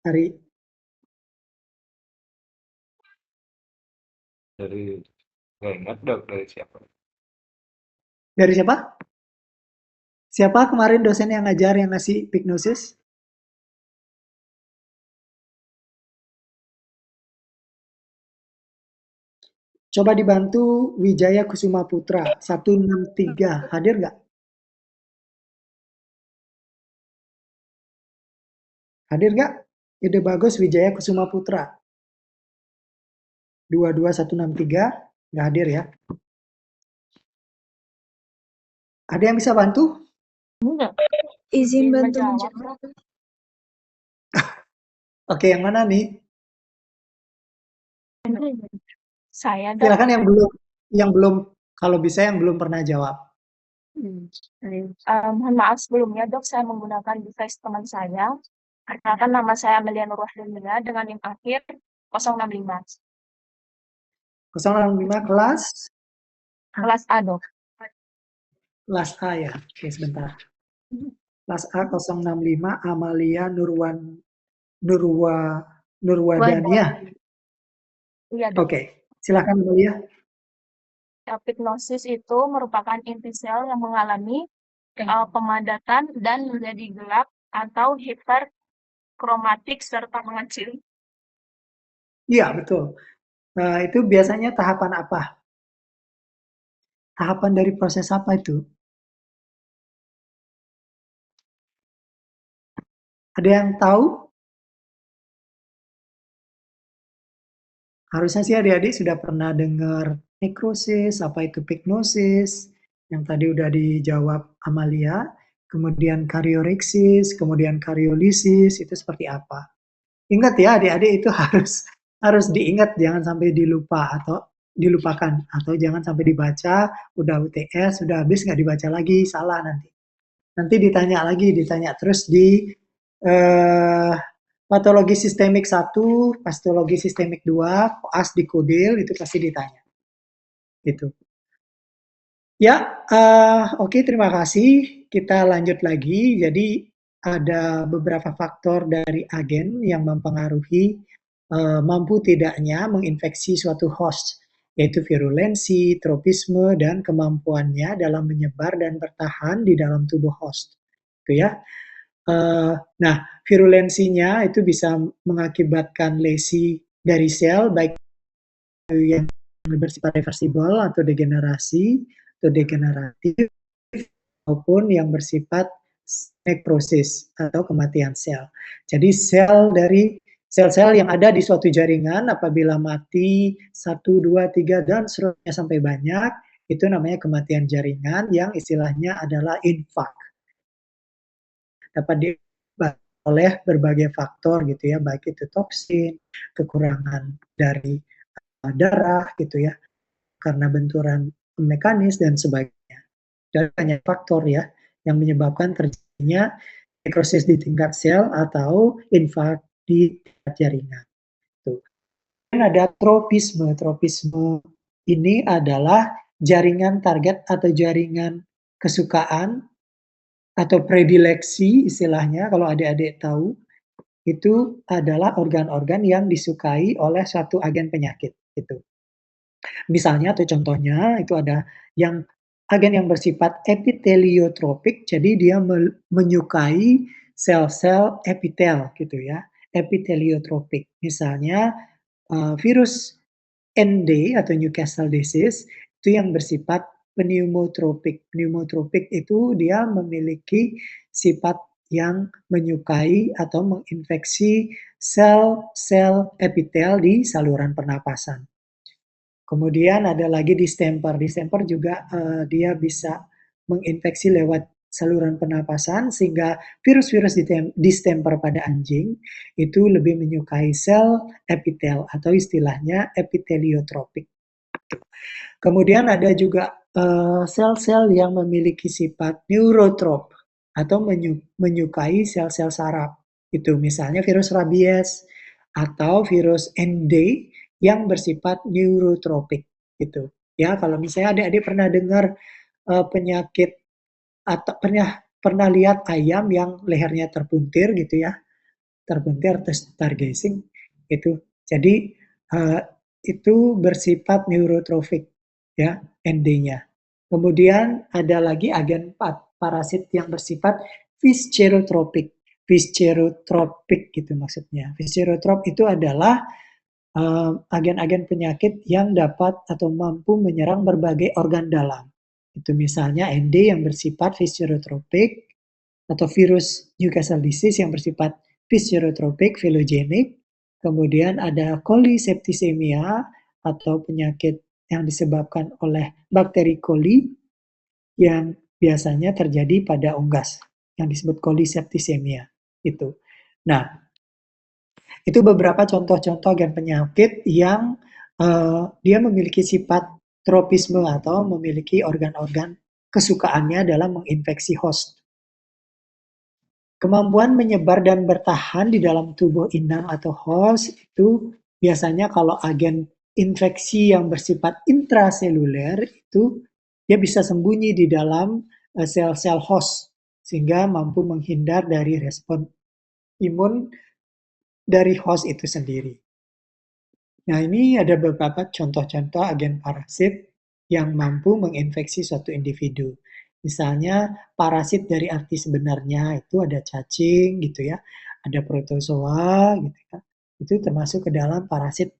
S1: Ari?
S14: Nggak ingat, Dok, dari siapa.
S1: Dari siapa? Siapa kemarin dosen yang ngajar yang ngasih hipnosis? Coba dibantu Wijaya Kusuma Putra 163, hadir nggak? Hadir nggak? Ide bagus Wijaya Kusuma Putra 22163, nggak hadir ya? Ada yang bisa bantu?
S10: Enggak. Izin bantu menjawab.
S1: Oke, yang mana nih?
S10: Saya
S1: Silakan yang belum kalau bisa yang belum pernah jawab.
S10: Mohon maaf sebelumnya dok, saya menggunakan device teman saya. Karena kan nama saya Amelia Nurwahdania dengan NIM akhir 065.
S1: 065
S10: Kelas A dok.
S1: Kelas A ya. Oke, sebentar. Kelas A 065 Amalia Nurwadania.
S10: Iya dok.
S1: Oke, silakan Amalia.
S10: Hipnosis itu merupakan inti sel yang mengalami pemadatan dan menjadi gelap atau hiperkromatik serta mengecil.
S1: Iya, betul. Itu biasanya tahapan apa? Tahapan dari proses apa itu? Ada yang tahu? Harusnya sih adik-adik sudah pernah dengar nekrosis, apa itu hipnosis, yang tadi udah dijawab Amalia, kemudian karioreksis, kemudian kariolisis, itu seperti apa. Ingat ya adik-adik itu harus diingat, jangan sampai dilupakan, atau jangan sampai dibaca, udah UTS, sudah habis nggak dibaca lagi, salah nanti. Nanti ditanya terus di patologi sistemik 1, patologi sistemik 2, koas di kodil, itu pasti ditanya. Gitu. Ya, oke, terima kasih. Kita lanjut lagi. Jadi ada beberapa faktor dari agen yang mempengaruhi mampu tidaknya menginfeksi suatu host, yaitu virulensi, tropisme, dan kemampuannya dalam menyebar dan bertahan di dalam tubuh host. Itu ya. Nah, virulensinya itu bisa mengakibatkan lesi dari sel, baik yang bersifat reversibel atau degenerasi atau degeneratif, maupun yang bersifat nekrosis atau kematian sel. Jadi sel-sel yang ada di suatu jaringan apabila mati 1, 2, 3, dan seterusnya sampai banyak, itu namanya kematian jaringan yang istilahnya adalah infark. Dapat diobati oleh berbagai faktor gitu ya, baik itu toksin, kekurangan dari darah gitu ya, karena benturan mekanis dan sebagainya. Dan banyak faktor ya yang menyebabkan terjadinya nekrosis di tingkat sel atau infark di tingkat jaringan. Tuh. Dan ada tropisme. Tropisme ini adalah jaringan target atau jaringan kesukaan atau predileksi istilahnya, kalau adik-adik tahu, itu adalah organ-organ yang disukai oleh suatu agen penyakit gitu. Misalnya atau contohnya itu ada yang agen yang bersifat epiteliotropik, jadi dia menyukai sel-sel epitel gitu ya, epiteliotropik. Misalnya virus ND atau Newcastle disease itu yang bersifat pneumotropik. Pneumotropik itu dia memiliki sifat yang menyukai atau menginfeksi sel-sel epitel di saluran pernapasan. Kemudian ada lagi distemper. Distemper juga dia bisa menginfeksi lewat saluran pernapasan sehingga virus-virus distemper pada anjing itu lebih menyukai sel epitel atau istilahnya epiteliotropik. Kemudian ada juga sel-sel yang memiliki sifat neurotrop atau menyukai sel-sel saraf. Itu misalnya virus rabies atau virus ND yang bersifat neurotropik gitu. Ya, kalau misalnya adik-adik pernah dengar penyakit atau pernah lihat ayam yang lehernya terpuntir gitu ya, terpuntir atau stargazing itu. Jadi itu bersifat neurotropik ya, ND-nya. Kemudian ada lagi agen 4. parasit yang bersifat viscerotropik. Viscerotropik gitu maksudnya. Viscerotrop itu adalah agen-agen penyakit yang dapat atau mampu menyerang berbagai organ dalam. Itu misalnya ND yang bersifat viscerotropik, atau virus Newcastle disease yang bersifat viscerotropik, filogenik. Kemudian ada coliseptisemia atau penyakit yang disebabkan oleh bakteri coli yang biasanya terjadi pada unggas yang disebut coliseptisemia itu. Nah, itu beberapa contoh-contoh agen penyakit yang dia memiliki sifat tropisme atau memiliki organ-organ kesukaannya dalam menginfeksi host. Kemampuan menyebar dan bertahan di dalam tubuh inang atau host itu biasanya kalau agen infeksi yang bersifat intraseluler itu dia bisa sembunyi di dalam sel-sel host sehingga mampu menghindar dari respon imun dari host itu sendiri. Nah, ini ada beberapa contoh-contoh agen parasit yang mampu menginfeksi suatu individu. Misalnya parasit dari arti sebenarnya itu ada cacing gitu ya, ada protozoa gitu ya. Itu termasuk ke dalam parasit.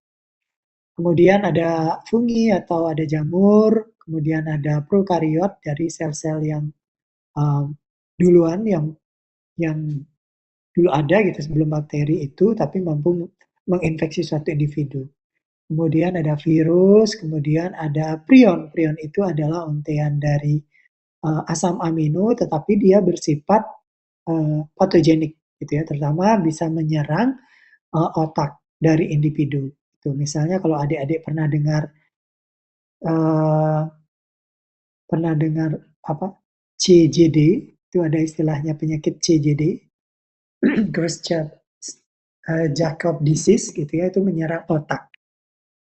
S1: Kemudian ada fungi atau ada jamur, kemudian ada prokariot dari sel-sel yang duluan yang dulu ada gitu sebelum bakteri itu tapi mampu menginfeksi suatu individu. Kemudian ada virus, kemudian ada prion. Prion itu adalah ontean dari asam amino, tetapi dia bersifat patogenik, gitu ya. Terutama bisa menyerang otak dari individu. Itu misalnya kalau adik-adik pernah dengar apa CJD, itu ada istilahnya penyakit CJD, Creutzfeldt-Jakob disease, gitu ya, itu menyerang otak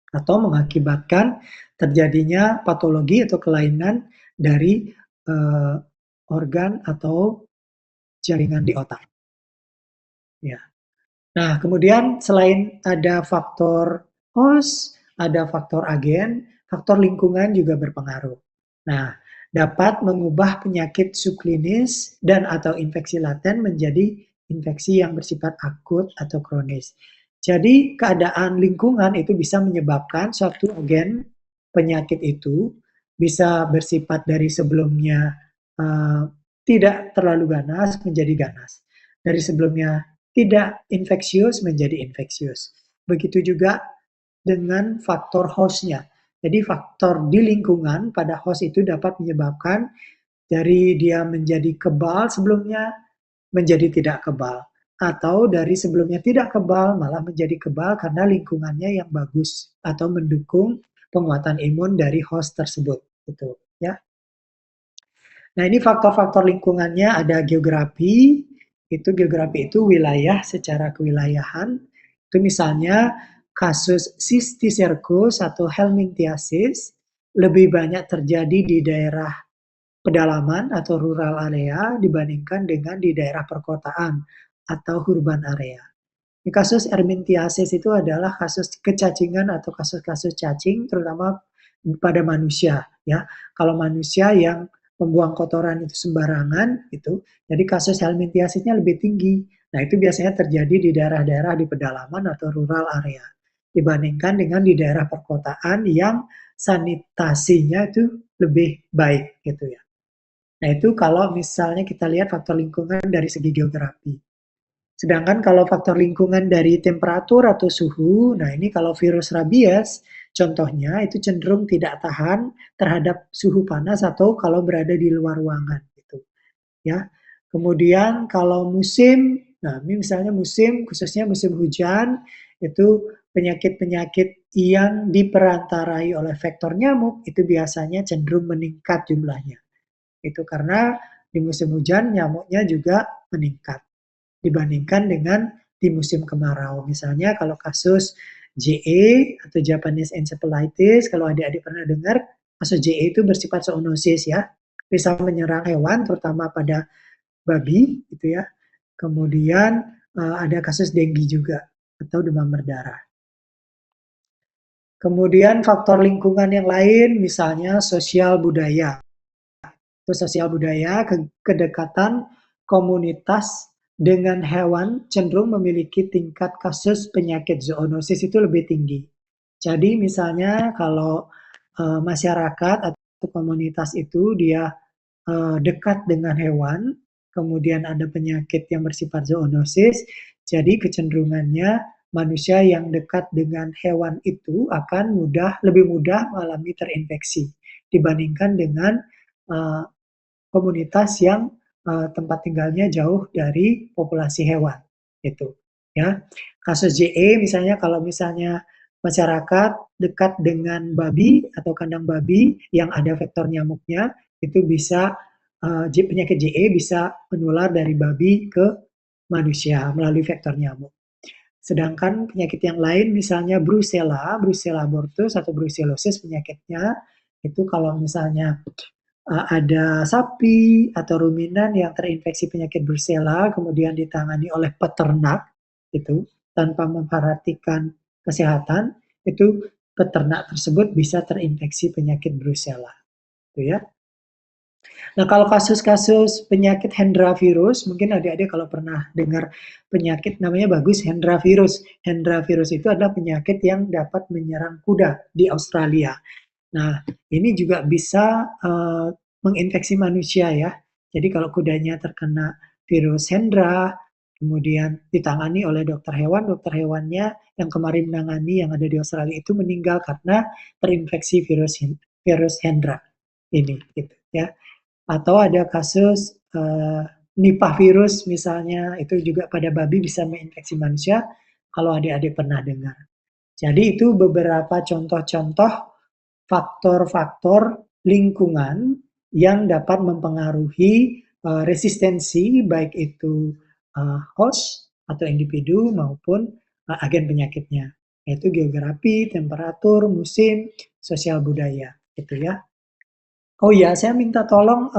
S1: atau mengakibatkan terjadinya patologi atau kelainan dari organ atau jaringan di otak. Ya. Nah, kemudian selain ada faktor host, ada faktor agen, faktor lingkungan juga berpengaruh. Nah, dapat mengubah penyakit subklinis dan atau infeksi laten menjadi infeksi yang bersifat akut atau kronis. Jadi keadaan lingkungan itu bisa menyebabkan suatu agen penyakit itu bisa bersifat dari sebelumnya tidak terlalu ganas menjadi ganas. Dari sebelumnya tidak infeksius menjadi infeksius. Begitu juga dengan faktor hostnya. Jadi faktor di lingkungan pada host itu dapat menyebabkan dari dia menjadi kebal sebelumnya menjadi tidak kebal. Atau dari sebelumnya tidak kebal malah menjadi kebal karena lingkungannya yang bagus atau mendukung penguatan imun dari host tersebut. Gitu, ya. Nah, ini faktor-faktor lingkungannya ada geografi, geografi itu wilayah secara kewilayahan. Itu misalnya kasus Cysticercus atau helminthiasis lebih banyak terjadi di daerah pedalaman atau rural area dibandingkan dengan di daerah perkotaan atau urban area. Di kasus helminthiasis itu adalah kasus kecacingan atau kasus-kasus cacing terutama pada manusia ya. Kalau manusia yang membuang kotoran itu sembarangan gitu. Jadi kasus helminthiasisnya lebih tinggi. Nah, itu biasanya terjadi di daerah-daerah di pedalaman atau rural area dibandingkan dengan di daerah perkotaan yang sanitasinya itu lebih baik gitu ya. Nah, itu kalau misalnya kita lihat faktor lingkungan dari segi geografi. Sedangkan kalau faktor lingkungan dari temperatur atau suhu, nah ini kalau virus rabies, contohnya itu cenderung tidak tahan terhadap suhu panas atau kalau berada di luar ruangan gitu. Ya. Kemudian kalau musim, nah ini misalnya musim khususnya musim hujan itu penyakit-penyakit yang diperantarai oleh vektor nyamuk itu biasanya cenderung meningkat jumlahnya. Itu karena di musim hujan nyamuknya juga meningkat dibandingkan dengan di musim kemarau. Misalnya kalau kasus JE atau Japanese Encephalitis, kalau adik-adik pernah dengar, kasus JE itu bersifat zoonosis ya, bisa menyerang hewan terutama pada babi gitu ya. Kemudian ada kasus dengue juga atau demam berdarah. Kemudian faktor lingkungan yang lain misalnya sosial budaya. sosial budaya, kedekatan komunitas dengan hewan cenderung memiliki tingkat kasus penyakit zoonosis itu lebih tinggi. Jadi misalnya kalau masyarakat atau komunitas itu dia dekat dengan hewan, kemudian ada penyakit yang bersifat zoonosis, jadi kecenderungannya manusia yang dekat dengan hewan itu akan lebih mudah mengalami terinfeksi dibandingkan dengan komunitas yang tempat tinggalnya jauh dari populasi hewan, gitu. Ya, kasus JE misalnya kalau misalnya masyarakat dekat dengan babi atau kandang babi yang ada vektor nyamuknya, itu bisa penyakit JE bisa menular dari babi ke manusia melalui vektor nyamuk. Sedangkan penyakit yang lain misalnya Brucella abortus atau brucellosis penyakitnya itu kalau misalnya ada sapi atau ruminan yang terinfeksi penyakit Brucella kemudian ditangani oleh peternak itu tanpa memperhatikan kesehatan, itu peternak tersebut bisa terinfeksi penyakit Brucella. Itu ya. Nah, kalau kasus-kasus penyakit Hendra virus, mungkin adik-adik kalau pernah dengar penyakit namanya bagus Hendra virus. Hendra virus itu adalah penyakit yang dapat menyerang kuda di Australia. Nah, ini juga bisa menginfeksi manusia ya. Jadi kalau kudanya terkena virus Hendra, kemudian ditangani oleh dokter hewannya yang kemarin menangani yang ada di Australia itu meninggal karena terinfeksi virus Hendra ini, gitu ya. Atau ada kasus Nipah virus misalnya, itu juga pada babi bisa menginfeksi manusia kalau adik-adik pernah dengar. Jadi itu beberapa contoh-contoh faktor-faktor lingkungan yang dapat mempengaruhi resistensi baik itu host atau individu maupun agen penyakitnya, yaitu geografi, temperatur, musim, sosial budaya, gitu ya. Oh ya, saya minta tolong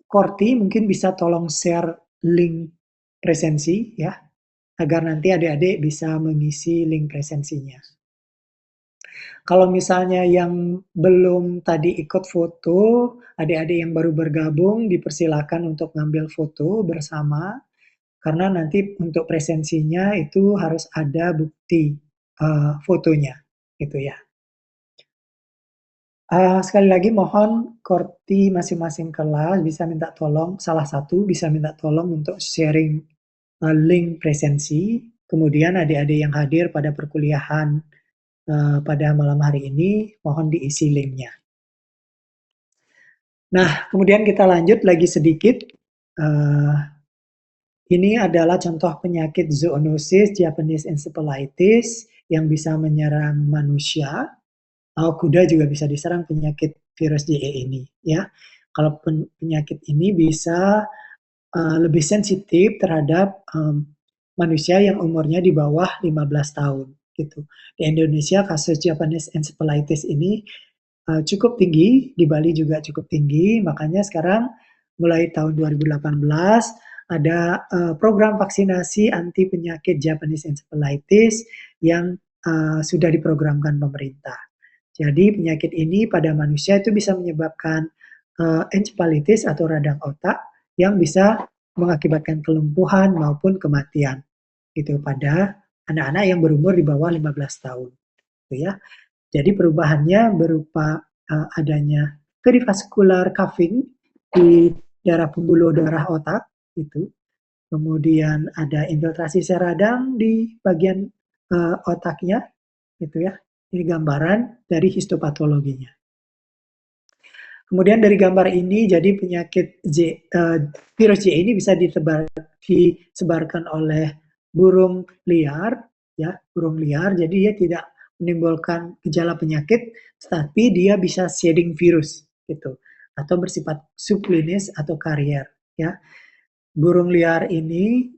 S1: Korti mungkin bisa tolong share link presensi ya, agar nanti adik-adik bisa mengisi link presensinya. Kalau misalnya yang belum tadi ikut foto, adik-adik yang baru bergabung dipersilakan untuk ngambil foto bersama, karena nanti untuk presensinya itu harus ada bukti fotonya, gitu ya. Sekali lagi mohon Korti masing-masing kelas bisa minta tolong, salah satu bisa minta tolong untuk sharing link presensi, kemudian adik-adik yang hadir pada perkuliahan pada malam hari ini, mohon diisi linknya. Nah, kemudian kita lanjut lagi sedikit. Ini adalah contoh penyakit zoonosis Japanese encephalitis yang bisa menyerang manusia. Kuda juga bisa diserang penyakit virus JE ini, ya. Kalau penyakit ini bisa lebih sensitif terhadap manusia yang umurnya di bawah 15 tahun, gitu. Di Indonesia kasus Japanese encephalitis ini cukup tinggi, di Bali juga cukup tinggi, makanya sekarang mulai tahun 2018 ada program vaksinasi anti penyakit Japanese encephalitis yang sudah diprogramkan pemerintah. Jadi penyakit ini pada manusia itu bisa menyebabkan encephalitis atau radang otak yang bisa mengakibatkan kelumpuhan maupun kematian itu pada anak-anak yang berumur di bawah 15 tahun. Gitu ya. Jadi perubahannya berupa adanya perivascular cuffing di daerah pembuluh darah otak itu. Kemudian ada infiltrasi sel radang di bagian otaknya gitu ya. Ini gambaran dari histopatologinya. Kemudian dari gambar ini, jadi penyakit virus J ini bisa disebarkan oleh burung liar, ya, burung liar. Jadi dia tidak menimbulkan gejala penyakit, tetapi dia bisa shedding virus, gitu, atau bersifat subklinis atau karier, ya. Burung liar ini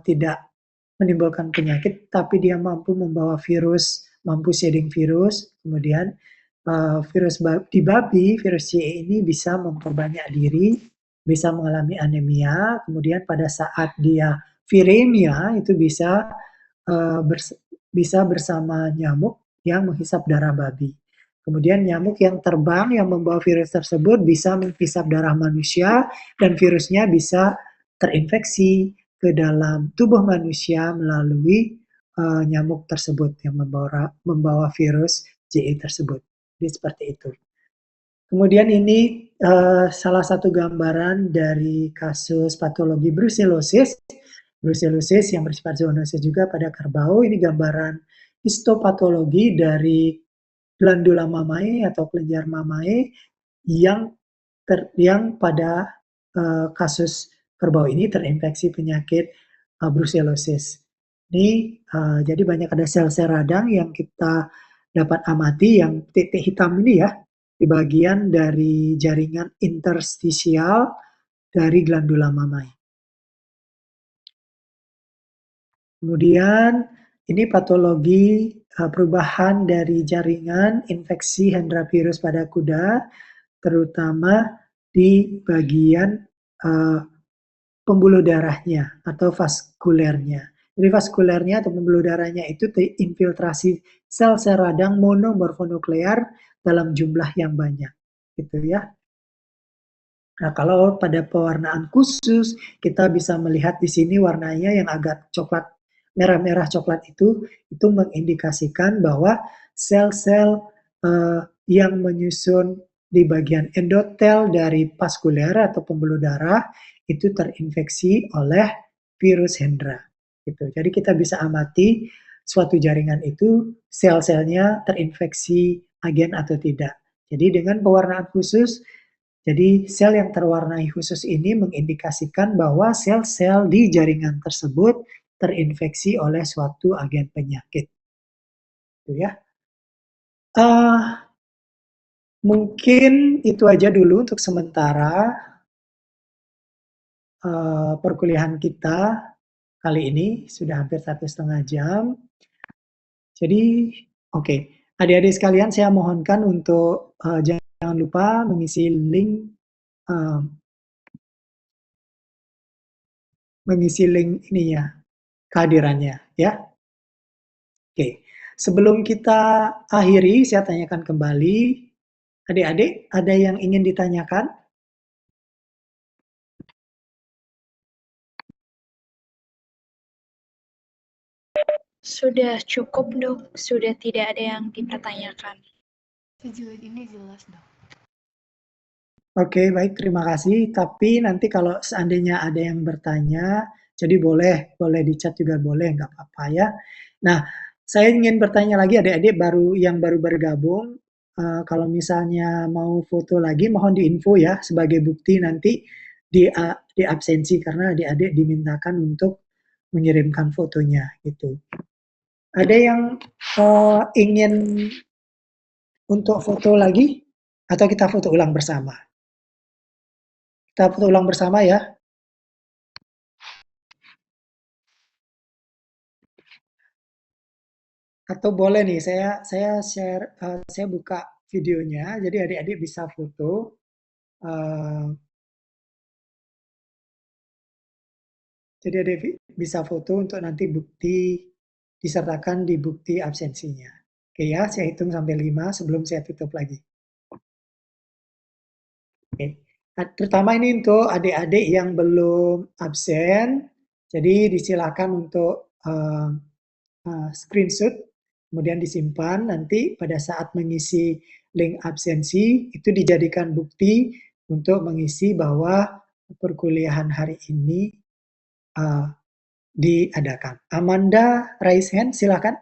S1: tidak menimbulkan penyakit, tapi dia mampu membawa virus, mampu shedding virus, kemudian virus di babi, virus JE ini bisa memperbanyak diri, bisa mengalami anemia, kemudian pada saat dia viremia itu bisa bersama nyamuk yang menghisap darah babi. Kemudian nyamuk yang terbang yang membawa virus tersebut bisa menghisap darah manusia dan virusnya bisa terinfeksi ke dalam tubuh manusia melalui nyamuk tersebut yang membawa virus JE tersebut. Jadi seperti itu. Kemudian ini salah satu gambaran dari kasus patologi brucellosis. Brucellosis yang bersifat zoonosis juga pada kerbau. Ini gambaran histopatologi dari glandula mamae atau kelenjar mamae yang pada kasus kerbau ini terinfeksi penyakit brucellosis. Ini jadi banyak ada sel-sel radang yang kita dapat amati yang titik hitam ini ya di bagian dari jaringan interstisial dari glandula mamae. Kemudian ini patologi perubahan dari jaringan infeksi Hendra virus pada kuda, terutama di bagian pembuluh darahnya atau vaskulernya. Jadi vaskulernya atau pembuluh darahnya itu terinfiltrasi sel-sel radang monomorfonuklear dalam jumlah yang banyak, gitu ya. Nah, kalau pada pewarnaan khusus kita bisa melihat di sini warnanya yang agak coklat, merah-merah coklat itu mengindikasikan bahwa sel-sel yang menyusun di bagian endotel dari vaskuler atau pembuluh darah itu terinfeksi oleh virus Hendra. Gitu. Jadi kita bisa amati suatu jaringan itu sel-selnya terinfeksi agen atau tidak. Jadi dengan pewarnaan khusus, jadi sel yang terwarnai khusus ini mengindikasikan bahwa sel-sel di jaringan tersebut terinfeksi oleh suatu agen penyakit. Itu ya. Mungkin itu aja dulu untuk sementara perkuliahan kita kali ini sudah hampir 1,5 jam. Jadi, oke. Adik-adik sekalian saya mohonkan untuk jangan lupa mengisi link ini ya, kehadirannya ya. Oke. Sebelum kita akhiri, saya tanyakan kembali, adik-adik ada yang ingin ditanyakan?
S10: Sudah cukup, Dok. Sudah tidak ada yang dipertanyakan.
S5: Sejauh ini jelas, Dok.
S1: Oke, baik. Terima kasih. Tapi nanti kalau seandainya ada yang bertanya, jadi boleh di chat juga boleh, nggak apa-apa ya. Nah, saya ingin bertanya lagi adik-adik yang baru bergabung. Kalau misalnya mau foto lagi, mohon diinfo ya sebagai bukti nanti di absensi karena adik-adik dimintakan untuk mengirimkan fotonya gitu. Ada yang ingin untuk foto lagi atau kita foto ulang bersama? Kita foto ulang bersama ya. Atau boleh nih saya share, saya buka videonya, jadi adik-adik bisa foto. Jadi adik bisa foto untuk nanti bukti disertakan di bukti absensinya. Oke ya, saya hitung sampai 5 sebelum saya tutup lagi. Oke. Terutama ini untuk adik-adik yang belum absen, jadi disilakan untuk screenshot, kemudian disimpan, nanti pada saat mengisi link absensi, itu dijadikan bukti untuk mengisi bahwa perkuliahan hari ini diadakan. Amanda, raise hand, silakan.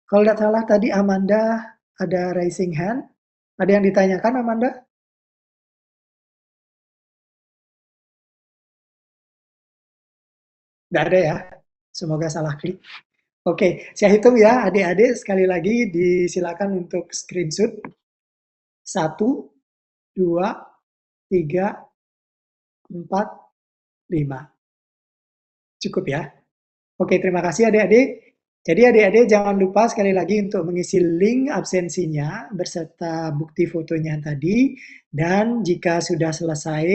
S1: Kalau tidak salah tadi Amanda ada raising hand. Ada yang ditanyakan Amanda? Tidak ada ya? Semoga salah klik. Oke, saya hitung ya adik-adik sekali lagi disilakan untuk screenshot. 1, 2, 3, 4, 5. Cukup ya? Oke, terima kasih adik-adik. Jadi adik-adik jangan lupa sekali lagi untuk mengisi link absensinya beserta bukti fotonya tadi. Dan jika sudah selesai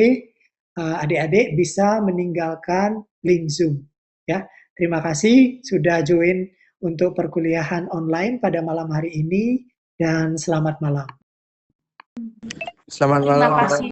S1: adik-adik bisa meninggalkan link Zoom. Ya, terima kasih sudah join untuk perkuliahan online pada malam hari ini dan selamat malam.
S6: Selamat malam.
S2: Terima kasih.